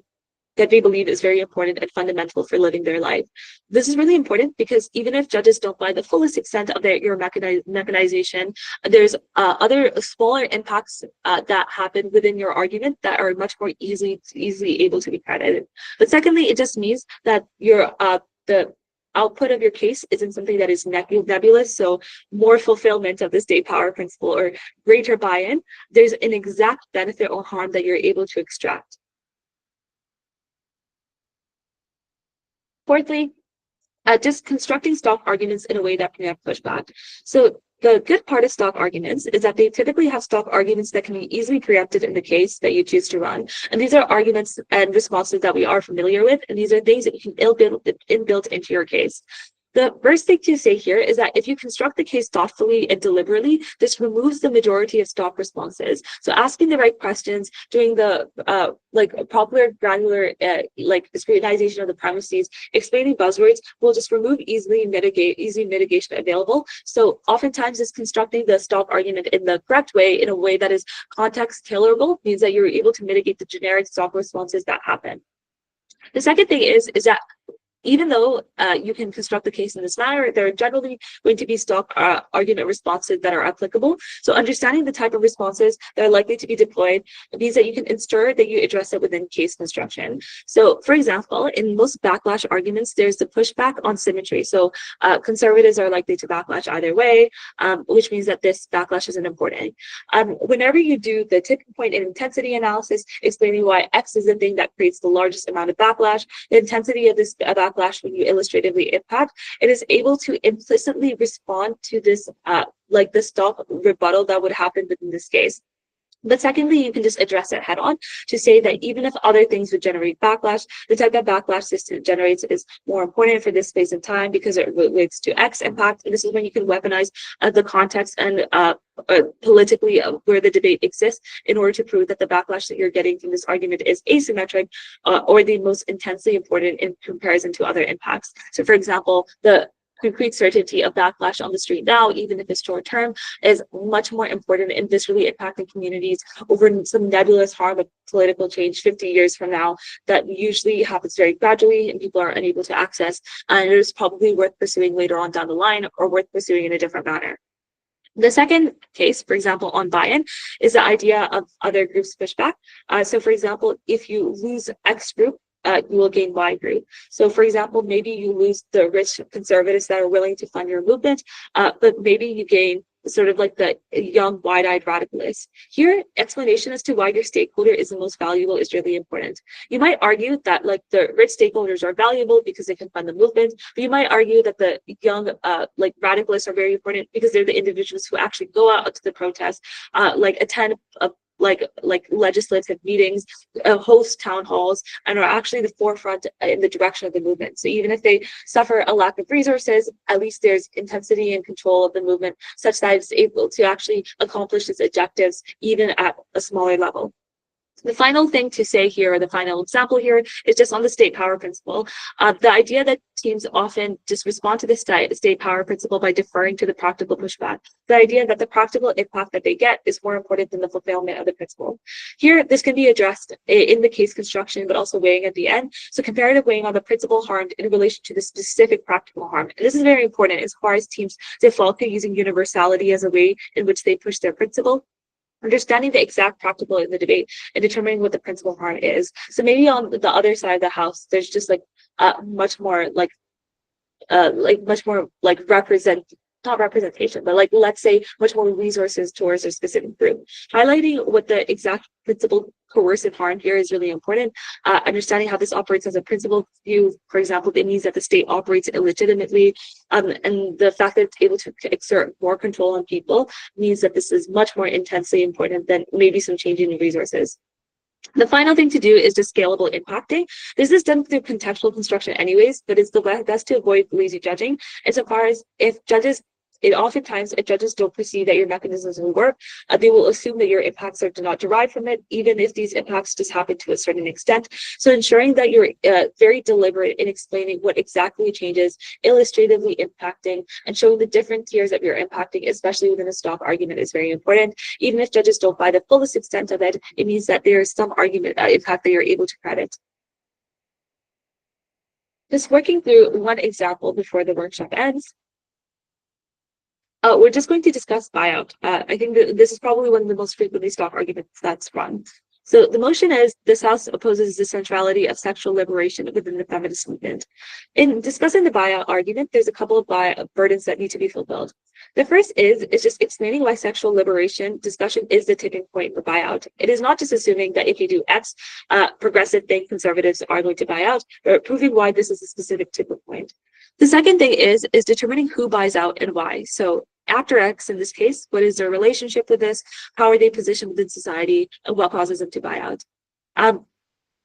that they believe is very important and fundamental for living their life. This is really important because even if judges don't buy the fullest extent of your mechanization, there's other smaller impacts that happen within your argument that are much more easily able to be credited. But secondly, it just means that the output of your case isn't something that is nebulous, so more fulfillment of the state power principle or greater buy-in. There's an exact benefit or harm that you're able to extract. Fourthly, just constructing stock arguments in a way that can have pushback. So the good part of stock arguments is that they typically have stock arguments that can be easily preempted in the case that you choose to run. And these are arguments and responses that we are familiar with, and these are things that you can inbuilt into your case. The first thing to say here is that if you construct the case thoughtfully and deliberately, this removes the majority of stock responses. So asking the right questions, doing the proper granular scrutinization of the premises, explaining buzzwords will just remove easy mitigation available. So oftentimes it's constructing the stock argument in the correct way, in a way that is context tailorable, means that you're able to mitigate the generic stock responses that happen. The second thing is that even though you can construct the case in this manner, there are generally going to be stock argument responses that are applicable. So understanding the type of responses that are likely to be deployed means that you can ensure that you address it within case construction. So for example, in most backlash arguments, there's the pushback on symmetry. So conservatives are likely to backlash either way, which means that this backlash isn't important. Whenever you do the tipping point and intensity analysis, explaining why X is the thing that creates the largest amount of backlash, the intensity of this backlash when you illustratively impact, it is able to implicitly respond to this the stock rebuttal that would happen within this case. But secondly, you can just address it head on to say that even if other things would generate backlash, the type of backlash this generates is more important for this space of time because it relates to X impact. And this is when you can weaponize the context and politically where the debate exists in order to prove that the backlash that you're getting from this argument is asymmetric or the most intensely important in comparison to other impacts. So for example, the concrete certainty of backlash on the street now, even if it's short term, is much more important in viscerally impacting communities over some nebulous harm of political change 50 years from now that usually happens very gradually and people are unable to access, and it is probably worth pursuing later on down the line or worth pursuing in a different manner. The second case, for example, on buy-in, is the idea of other groups' pushback. So for example, if you lose X group, you will gain Y group. So for example, maybe you lose the rich conservatives that are willing to fund your movement, but maybe you gain sort of like the young, wide-eyed radicalists. Here, explanation as to why your stakeholder is the most valuable is really important. You might argue that like the rich stakeholders are valuable because they can fund the movement, but you might argue that the young radicalists are very important because they're the individuals who actually go out to the protest, attend legislative meetings, host town halls, and are actually the forefront in the direction of the movement. So even if they suffer a lack of resources, at least there's intensity and control of the movement such that it's able to actually accomplish its objectives even at a smaller level. The final thing to say here, or the final example here, is just on the state power principle. The idea that teams often just respond to the state power principle by deferring to the practical pushback. The idea that the practical impact that they get is more important than the fulfillment of the principle. Here, this can be addressed in the case construction, but also weighing at the end. So comparative weighing on the principle harmed in relation to the specific practical harm. And this is very important as far as teams default to using universality as a way in which they push their principle. Understanding the exact practical in the debate and determining what the principal harm is. So maybe on the other side of the house, there's just like much more like not representation, but like let's say much more resources towards a specific group. Highlighting what the exact principle coercive harm here is really important. Understanding how this operates as a principle view, for example, it means that the state operates illegitimately, and the fact that it's able to exert more control on people means that this is much more intensely important than maybe some changing in resources. The final thing to do is just scalable impacting. This is done through contextual construction anyways, but it's the best to avoid lazy judging. Insofar as if judges don't perceive that your mechanisms will work, they will assume that your impacts are not derived from it, even if these impacts just happen to a certain extent. So ensuring that you're very deliberate in explaining what exactly changes, illustratively impacting, and showing the different tiers that you're impacting, especially within a stock argument, is very important. Even if judges don't buy the fullest extent of it, it means that there is some argument impact that you're able to credit. Just working through one example before the workshop ends. We're just going to discuss buyout. I think that this is probably one of the most frequently stock arguments that's run. So the motion is this House opposes the centrality of sexual liberation within the feminist movement. In discussing the buyout argument, there's a couple of burdens that need to be fulfilled. The first is just explaining why sexual liberation discussion is the tipping point for buyout. It is not just assuming that if you do X, progressive think conservatives are going to buy out, but proving why this is a specific tipping point. The second thing is determining who buys out and why. So actor X in this case, what is their relationship with this? How are they positioned within society, and what causes them to buy out?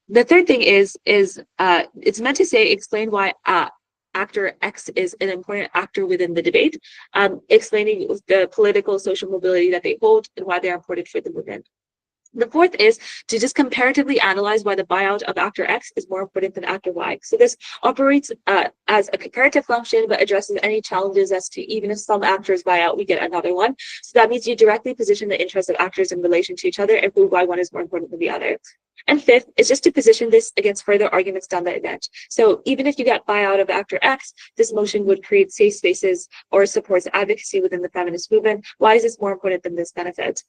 The third thing is it's meant to say explain why actor X is an important actor within the debate, explaining the political social mobility that they hold and why they're important for the movement. The fourth is to just comparatively analyze why the buyout of actor X is more important than actor Y. So this operates as a comparative function, but addresses any challenges as to even if some actors buy out, we get another one. So that means you directly position the interests of actors in relation to each other and prove why one is more important than the other. And fifth is just to position this against further arguments down the event. So even if you get buyout of actor X, this motion would create safe spaces or supports advocacy within the feminist movement. Why is this more important than this benefit?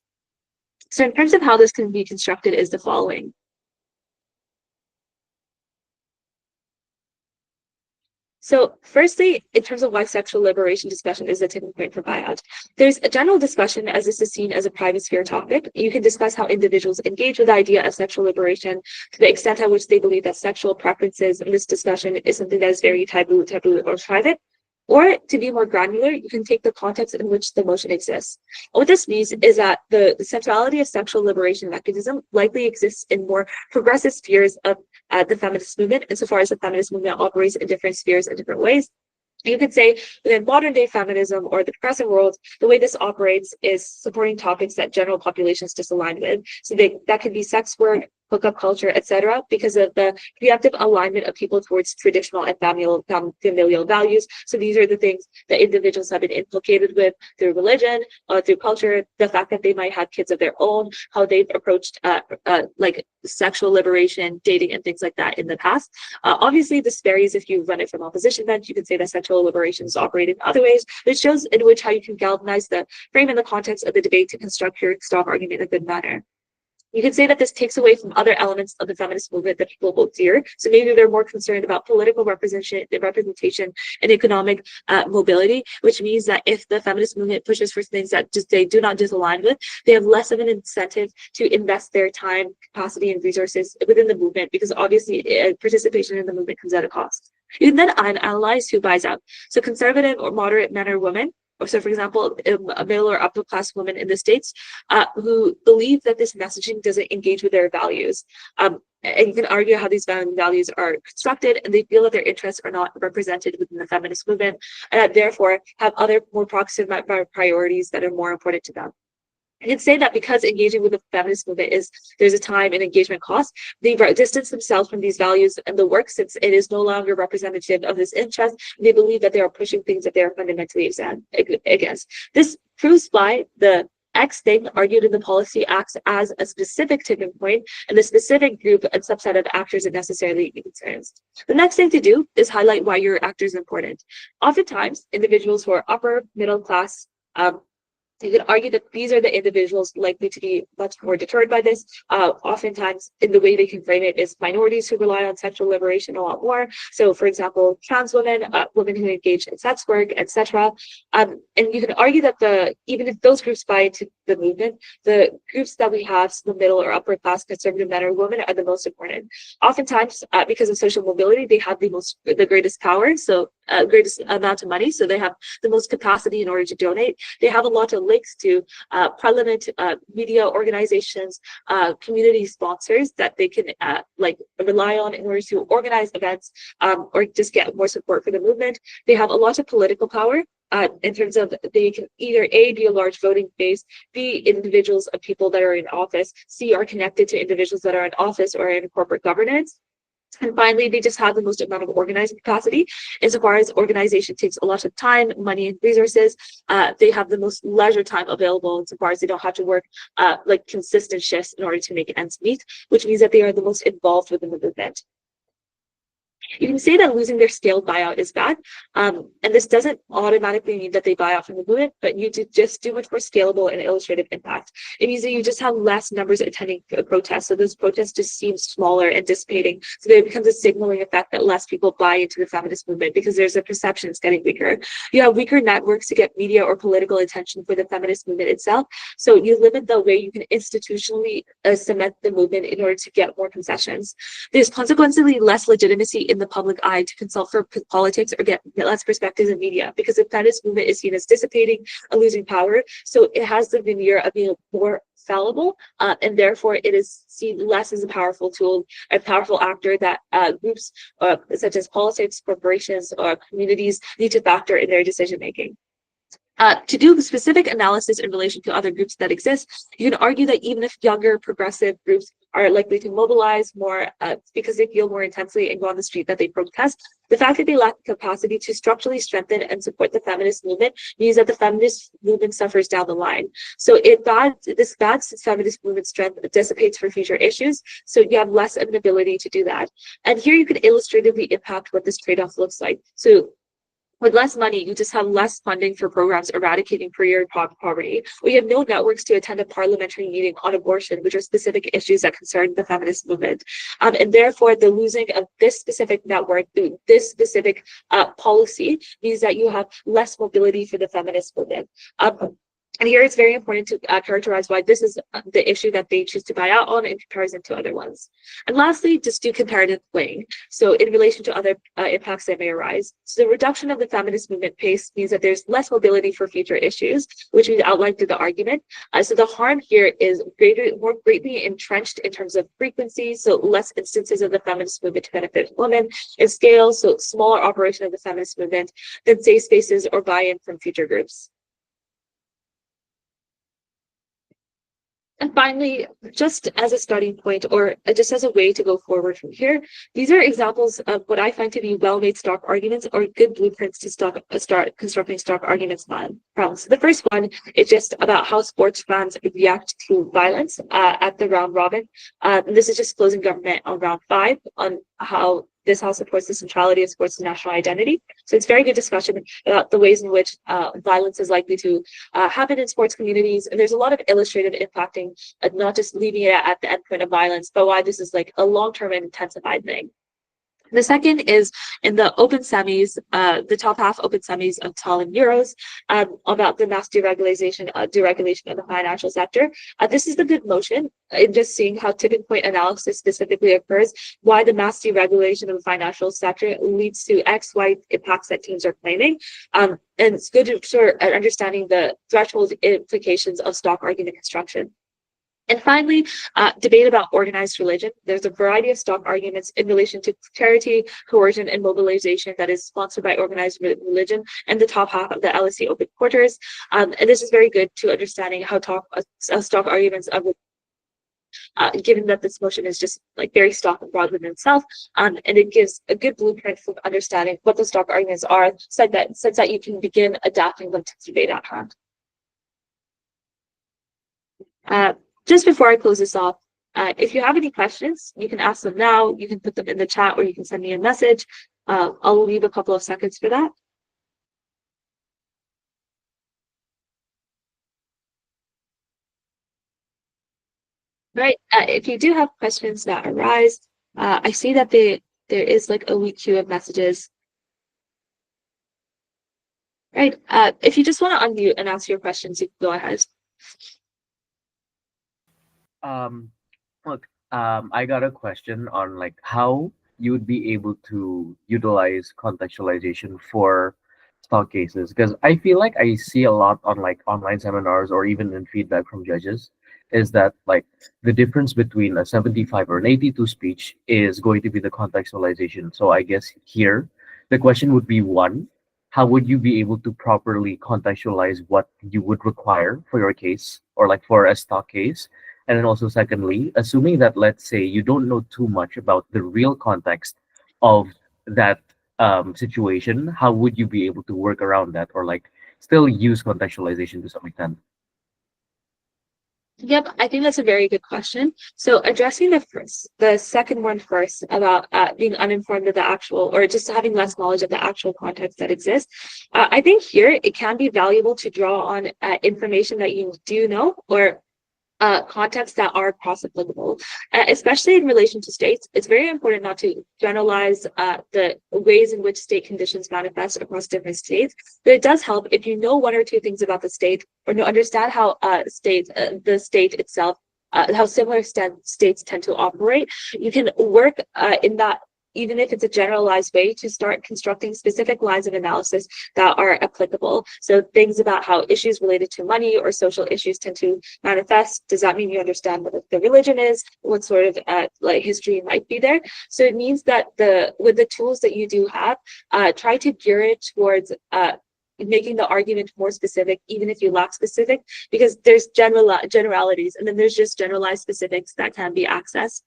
So in terms of how this can be constructed is the following. So firstly, in terms of why sexual liberation discussion is a tipping point for buyout, there's a general discussion as this is seen as a private sphere topic. You can discuss how individuals engage with the idea of sexual liberation to the extent at which they believe that sexual preferences in this discussion is something that is very taboo or private. Or to be more granular, you can take the context in which the motion exists. What this means is that the centrality of sexual liberation mechanism likely exists in more progressive spheres of the feminist movement, insofar as the feminist movement operates in different spheres in different ways. You could say within modern day feminism or the progressive world, the way this operates is supporting topics that general populations disalign with. So that could be sex work, hookup culture, etc., because of the preemptive alignment of people towards traditional and familial values. So these are the things that individuals have been implicated with through religion, through culture, the fact that they might have kids of their own, how they've approached like sexual liberation, dating, and things like that in the past. Obviously, this varies if you run it from opposition bench. You can say that sexual liberation is operated in other ways, but it shows in which how you can galvanize the frame and the context of the debate to construct your stock argument in a good manner. You can say that this takes away from other elements of the feminist movement that people hold dear. So maybe they're more concerned about political representation and economic mobility, which means that if the feminist movement pushes for things that they do not disalign with, they have less of an incentive to invest their time, capacity, and resources within the movement, because obviously participation in the movement comes at a cost. You can then analyze who buys out. So conservative or moderate men or women, so for example, a middle or upper class woman in the States who believe that this messaging doesn't engage with their values. And you can argue how these values are constructed, and they feel that their interests are not represented within the feminist movement, and that therefore have other more proximate priorities that are more important to them. I can say that because engaging with the feminist movement there's a time and engagement cost, they distance themselves from these values and the work since it is no longer representative of this interest. They believe that they are pushing things that they are fundamentally against. This proves why the X thing argued in the policy acts as a specific tipping point and the specific group and subset of actors it necessarily concerns. The next thing to do is highlight why your actor is important. Oftentimes, individuals who are upper middle class you could argue that these are the individuals likely to be much more deterred by this. Oftentimes, in the way they can frame it, is minorities who rely on sexual liberation a lot more. So, for example, trans women, women who engage in sex work, etc. And you can argue that even if those groups buy into the movement, the groups that we have, so the middle or upper class conservative men or women, are the most important. Oftentimes, because of social mobility, they have the greatest power, so greatest amount of money, so they have the most capacity in order to donate. They have a lot of links to parliament, media organizations, community sponsors that they can rely on in order to organize events or just get more support for the movement. They have a lot of political power. In terms of they can either A, be a large voting base, B, individuals of people that are in office, C, are connected to individuals that are in office or in corporate governance. And finally, they just have the most amount of organizing capacity. Insofar as organization takes a lot of time, money, and resources, they have the most leisure time available insofar as they don't have to work consistent shifts in order to make ends meet, which means that they are the most involved within the movement. You can say that losing their scaled buyout is bad, and this doesn't automatically mean that they buy out from the movement, but you just do much more scalable and illustrative impact. It means that you just have less numbers attending a protest, so those protests just seem smaller and dissipating. So there becomes a signaling effect that less people buy into the feminist movement because there's a perception it's getting weaker. You have weaker networks to get media or political attention for the feminist movement itself, so you limit the way you can institutionally cement the movement in order to get more concessions. There's consequently less legitimacy in the public eye to consult for politics or get less perspectives in media because the feminist movement is seen as dissipating and losing power. So it has the veneer of being more fallible, and therefore it is seen less as a powerful tool, a powerful actor that groups such as politics, corporations, or communities need to factor in their decision making. To do specific analysis in relation to other groups that exist, you can argue that even if younger progressive groups are likely to mobilize more because they feel more intensely and go on the street that they protest, the fact that they lack the capacity to structurally strengthen and support the feminist movement means that the feminist movement suffers down the line. So this bad feminist movement strength dissipates for future issues, so you have less of an ability to do that. And here you can illustratively impact what this trade-off looks like. So with less money, you just have less funding for programs eradicating career poverty. We have no networks to attend a parliamentary meeting on abortion, which are specific issues that concern the feminist movement. And therefore, the losing of this specific network, this specific policy, means that you have less mobility for the feminist movement. And here it's very important to characterize why this is the issue that they choose to buy out on in comparison to other ones. And lastly, just do comparative weighing. So in relation to other impacts that may arise. So the reduction of the feminist movement pace means that there's less mobility for future issues, which we outlined through the argument. So the harm here is more greatly entrenched in terms of frequency, so less instances of the feminist movement to benefit women, and scale, so smaller operation of the feminist movement than safe spaces or buy-in from future groups. And finally, just as a starting point or just as a way to go forward from here, these are examples of what I find to be well-made stock arguments or good blueprints to start constructing stock arguments from. So the first one is just about how sports fans react to violence at the round robin. And this is just closing government on round 5 on how this house supports the centrality of sports and national identity. So it's very good discussion about the ways in which violence is likely to happen in sports communities. And there's a lot of illustrative impacting, not just leaving it at the endpoint of violence, but why this is like a long-term and intensified thing. The second is in the open semis, the top half open semis of Tallinn Euros, about the mass deregulation of the financial sector. This is the good motion in just seeing how tipping point analysis specifically occurs, why the mass deregulation of the financial sector leads to X, Y impacts that teams are claiming. And it's good for understanding the threshold implications of stock argument construction. And finally, debate about organized religion. There's a variety of stock arguments in relation to charity, coercion, and mobilization that is sponsored by organized religion and the top half of the LSE open quarters. And this is very good to understanding how stock arguments of given that this motion is just like very stock and broad within itself, and it gives a good blueprint for understanding what the stock arguments are, such that you can begin adapting them to the debate at hand. Just before I close this off, if you have any questions, you can ask them now, you can put them in the chat, or you can send me a message. I'll leave a couple of seconds for that. Right. If you do have questions that arise, I see that there is like a weak queue of messages. Right. If you just want to unmute and ask your questions, you can go ahead. Look, I got a question on like how you would be able to utilize contextualization for stock cases, because I feel like I see a lot on like online seminars or even in feedback from judges is that like the difference between a 75 or an 82 speech is going to be the contextualization. So I guess here the question would be one, how would you be able to properly contextualize what you would require for your case or like for a stock case? And then also, secondly, assuming that, let's say, you don't know too much about the real context of that situation, how would you be able to work around that or like still use contextualization to some extent? Yep, I think that's a very good question. So addressing the second one first about being uninformed of the actual, or just having less knowledge of the actual context that exists. I think here it can be valuable to draw on information that you do know, or contexts that are cross-applicable, especially in relation to states. It's very important not to generalize the ways in which state conditions manifest across different states, but it does help if you know one or two things about the state, or to understand how the state itself, how similar states tend to operate. You can work in that, even if it's a generalized way, to start constructing specific lines of analysis that are applicable. So things about how issues related to money or social issues tend to manifest. Does that mean you understand what the religion is? What sort of like history might be there? So it means that with the tools that you do have, try to gear it towards making the argument more specific, even if you lack specific, because there's generalities, and then there's just generalized specifics that can be accessed.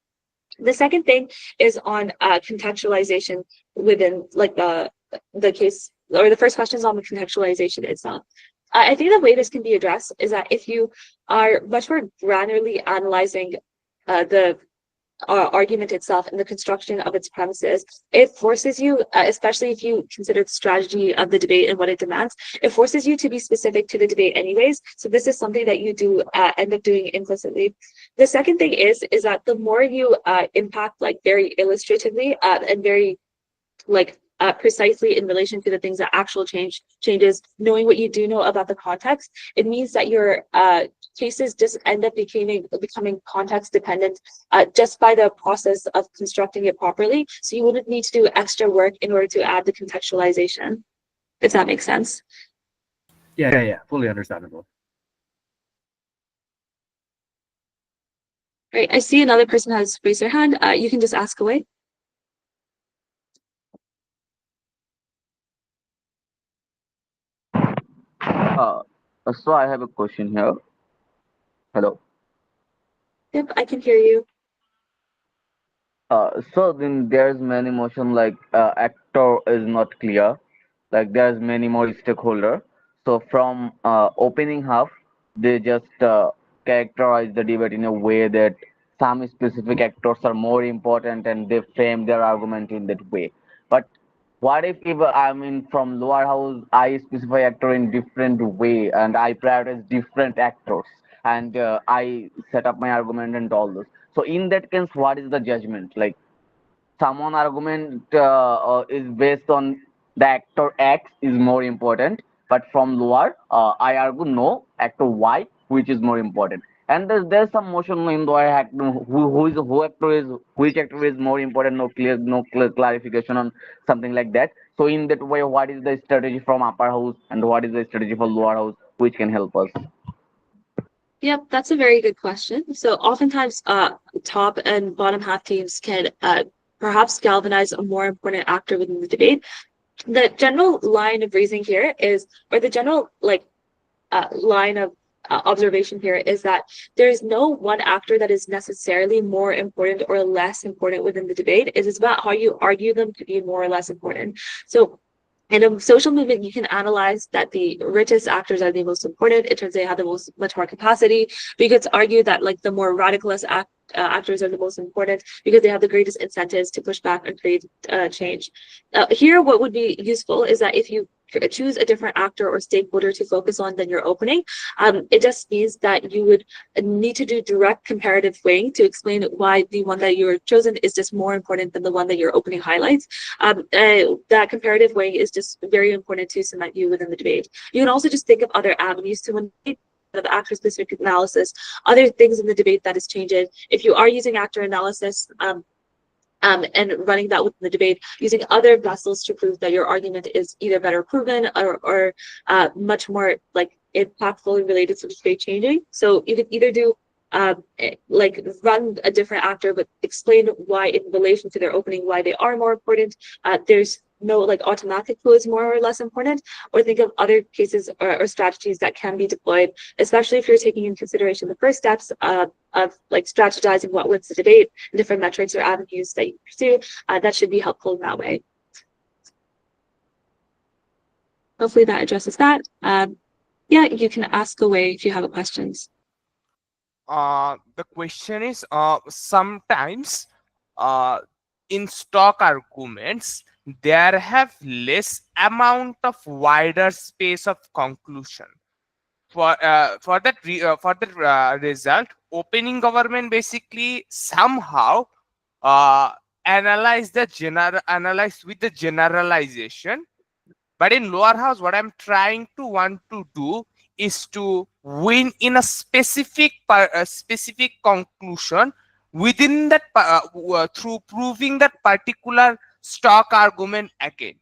The second thing is on contextualization within like the case, or the first question is on the contextualization itself. I think the way this can be addressed is that if you are much more granularly analyzing the argument itself and the construction of its premises, it forces you, especially if you consider the strategy of the debate and what it demands, it forces you to be specific to the debate anyways. So this is something that you do end up doing implicitly. The second thing is that the more you impact like very illustratively and very like precisely in relation to the things that actual changes, knowing what you do know about the context, it means that your cases just end up becoming context dependent just by the process of constructing it properly. So you wouldn't need to do extra work in order to add the contextualization, if that makes sense. Yeah, fully understandable. Right, I see another person has raised their hand. You can just ask away. So I have a question here. Hello. Yep, I can hear you. So then there's many motion like actor is not clear. Like there's many more stakeholder. So from opening half, they just characterize the debate in a way that some specific actors are more important and they frame their argument in that way. But what if I mean from lower house I specify actor in different way and I prioritize different actors and I set up my argument and all this. So in that case, what is the judgment? Like someone argument is based on the actor X is more important, but from lower, I argue no, actor Y, which is more important. And there's some motion in the actor who actor is which actor is more important, no clear clarification on something like that. So in that way, what is the strategy from upper house and what is the strategy for lower house, which can help us? Yep, that's a very good question. So oftentimes, top and bottom half teams can perhaps galvanize a more important actor within the debate. The general line of reasoning here is, or the general line of observation here is that there is no one actor that is necessarily more important or less important within the debate. It is about how you argue them to be more or less important. So in a social movement, you can analyze that the richest actors are the most important. It turns out they have the much more capacity. But you could argue that like the more radicalist actors are the most important because they have the greatest incentives to push back and create change. Here, what would be useful is that if you choose a different actor or stakeholder to focus on than your opening, it just means that you would need to do direct comparative weighing to explain why the one that you're chosen is just more important than the one that your opening highlights. That comparative weighing is just very important to cement you within the debate. You can also just think of other avenues to win of actor specific analysis, other things in the debate that is changing. If you are using actor analysis, and running that within the debate, using other vessels to prove that your argument is either better proven or much more like impactful related to the debate changing. So you can either do like run a different actor, but explain why in relation to their opening, why they are more important. There's no like automatic who is more or less important, or think of other cases or strategies that can be deployed, especially if you're taking into consideration the first steps of like strategizing what wins the debate, different metrics or avenues that you pursue. That should be helpful in that way. Hopefully that addresses that. Yeah, you can ask away if you have questions. The question is sometimes uh, in stock arguments there have less amount of wider space of conclusion for that result. Opening government basically somehow uh, analyze with the generalization, but in lower house what I'm trying to want to do is to win in a specific conclusion within that through proving that particular stock argument again.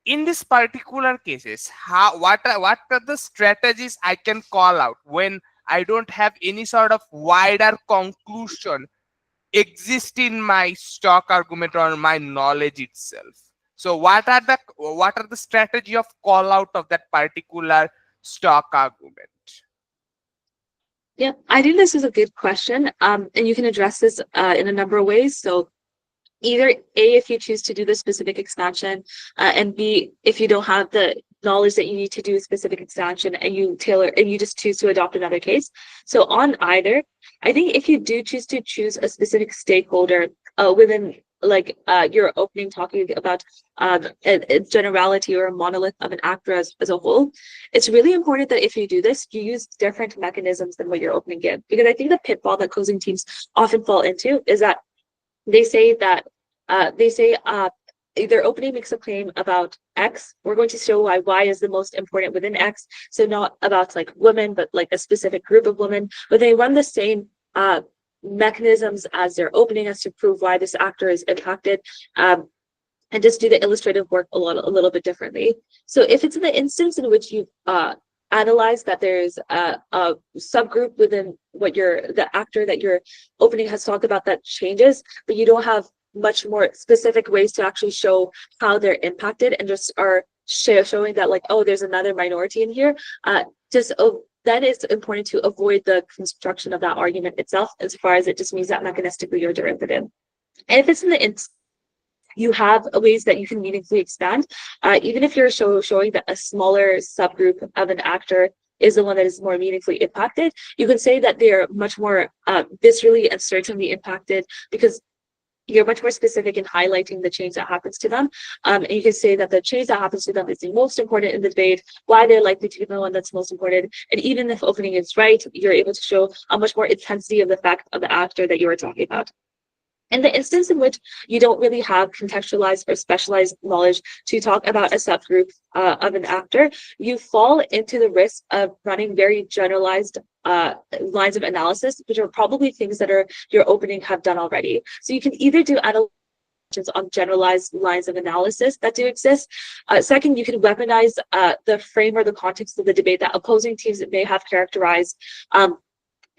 In this particular cases, what are the strategies I can call out when I don't have any sort of wider conclusion exist in my stock argument or my knowledge itself? So what are the strategy of call out of that particular stock argument? Yeah, I think this is a good question. And you can address this in a number of ways. So either A, if you choose to do the specific expansion, and B, if you don't have the knowledge that you need to do a specific expansion and you just choose to adopt another case. So on either, I think if you do choose a specific stakeholder within like your opening talking about a generality or a monolith of an actor as a whole, it's really important that if you do this, you use different mechanisms than what your opening gives. Because I think the pitfall that closing teams often fall into is that they say that their opening makes a claim about X. We're going to show why Y is the most important within X. So not about like women, but like a specific group of women. But they run the same mechanisms as their opening as to prove why this actor is impacted. And just do the illustrative work a little bit differently. So if it's in the instance in which you analyze that there's a subgroup within the actor that your opening has talked about that changes, but you don't have much more specific ways to actually show how they're impacted and just are showing that like, oh, there's another minority in here, then it's important to avoid the construction of that argument itself, as far as it just means that mechanistically you're derivative. And if it's in the you have ways that you can meaningfully expand, even if you're showing that a smaller subgroup of an actor is the one that is more meaningfully impacted, you can say that they're much more viscerally and certainly impacted because you're much more specific in highlighting the change that happens to them. And you can say that the change that happens to them is the most important in the debate, why they're likely to be the one that's most important. And even if opening is right, you're able to show a much more intensity of the effect of the actor that you are talking about. In the instance in which you don't really have contextualized or specialized knowledge to talk about a subgroup of an actor, you fall into the risk of running very generalized lines of analysis, which are probably things that your opening have done already. So you can either do analysis on generalized lines of analysis that do exist. Second, you can weaponize the frame or the context of the debate that opposing teams may have characterized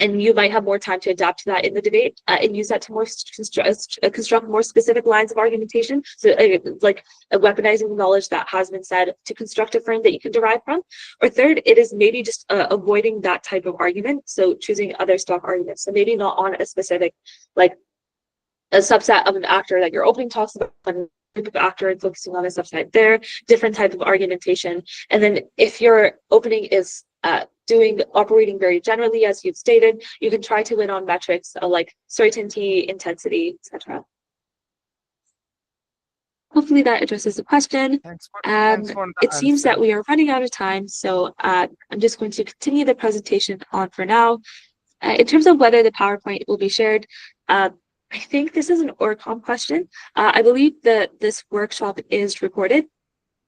and you might have more time to adapt to that in the debate and use that to construct more specific lines of argumentation. So like weaponizing the knowledge that has been said to construct a frame that you can derive from. Or third, it is maybe just avoiding that type of argument. So choosing other stock arguments. So maybe not on a specific, like a subset of an actor that your opening talks about, one group of actor and focusing on a subset there, different type of argumentation. And then if your opening is operating very generally, as you've stated, you can try to win on metrics like certainty, intensity, etc. Hopefully that addresses the question. Thanks for It seems that we are running out of time, so I'm just going to continue the presentation on for now. In terms of whether the PowerPoint will be shared, I think this is an Org Comm question. I believe that this workshop is recorded.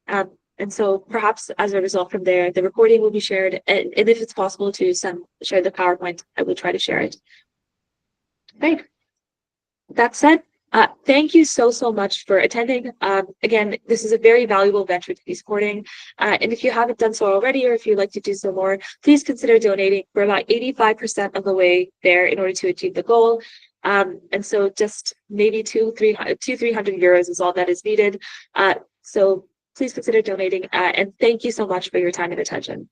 And so perhaps as a result from there, the recording will be shared. And if it's possible to share the PowerPoint, I will try to share it. Great. That said, thank you so much for attending. Again, this is a very valuable venture to be supporting. And if you haven't done so already, or if you'd like to do so more, please consider donating. We're about 85% of the way there in order to achieve the goal. And so just maybe 300 euros is all that is needed. So please consider donating, and thank you so much for your time and attention.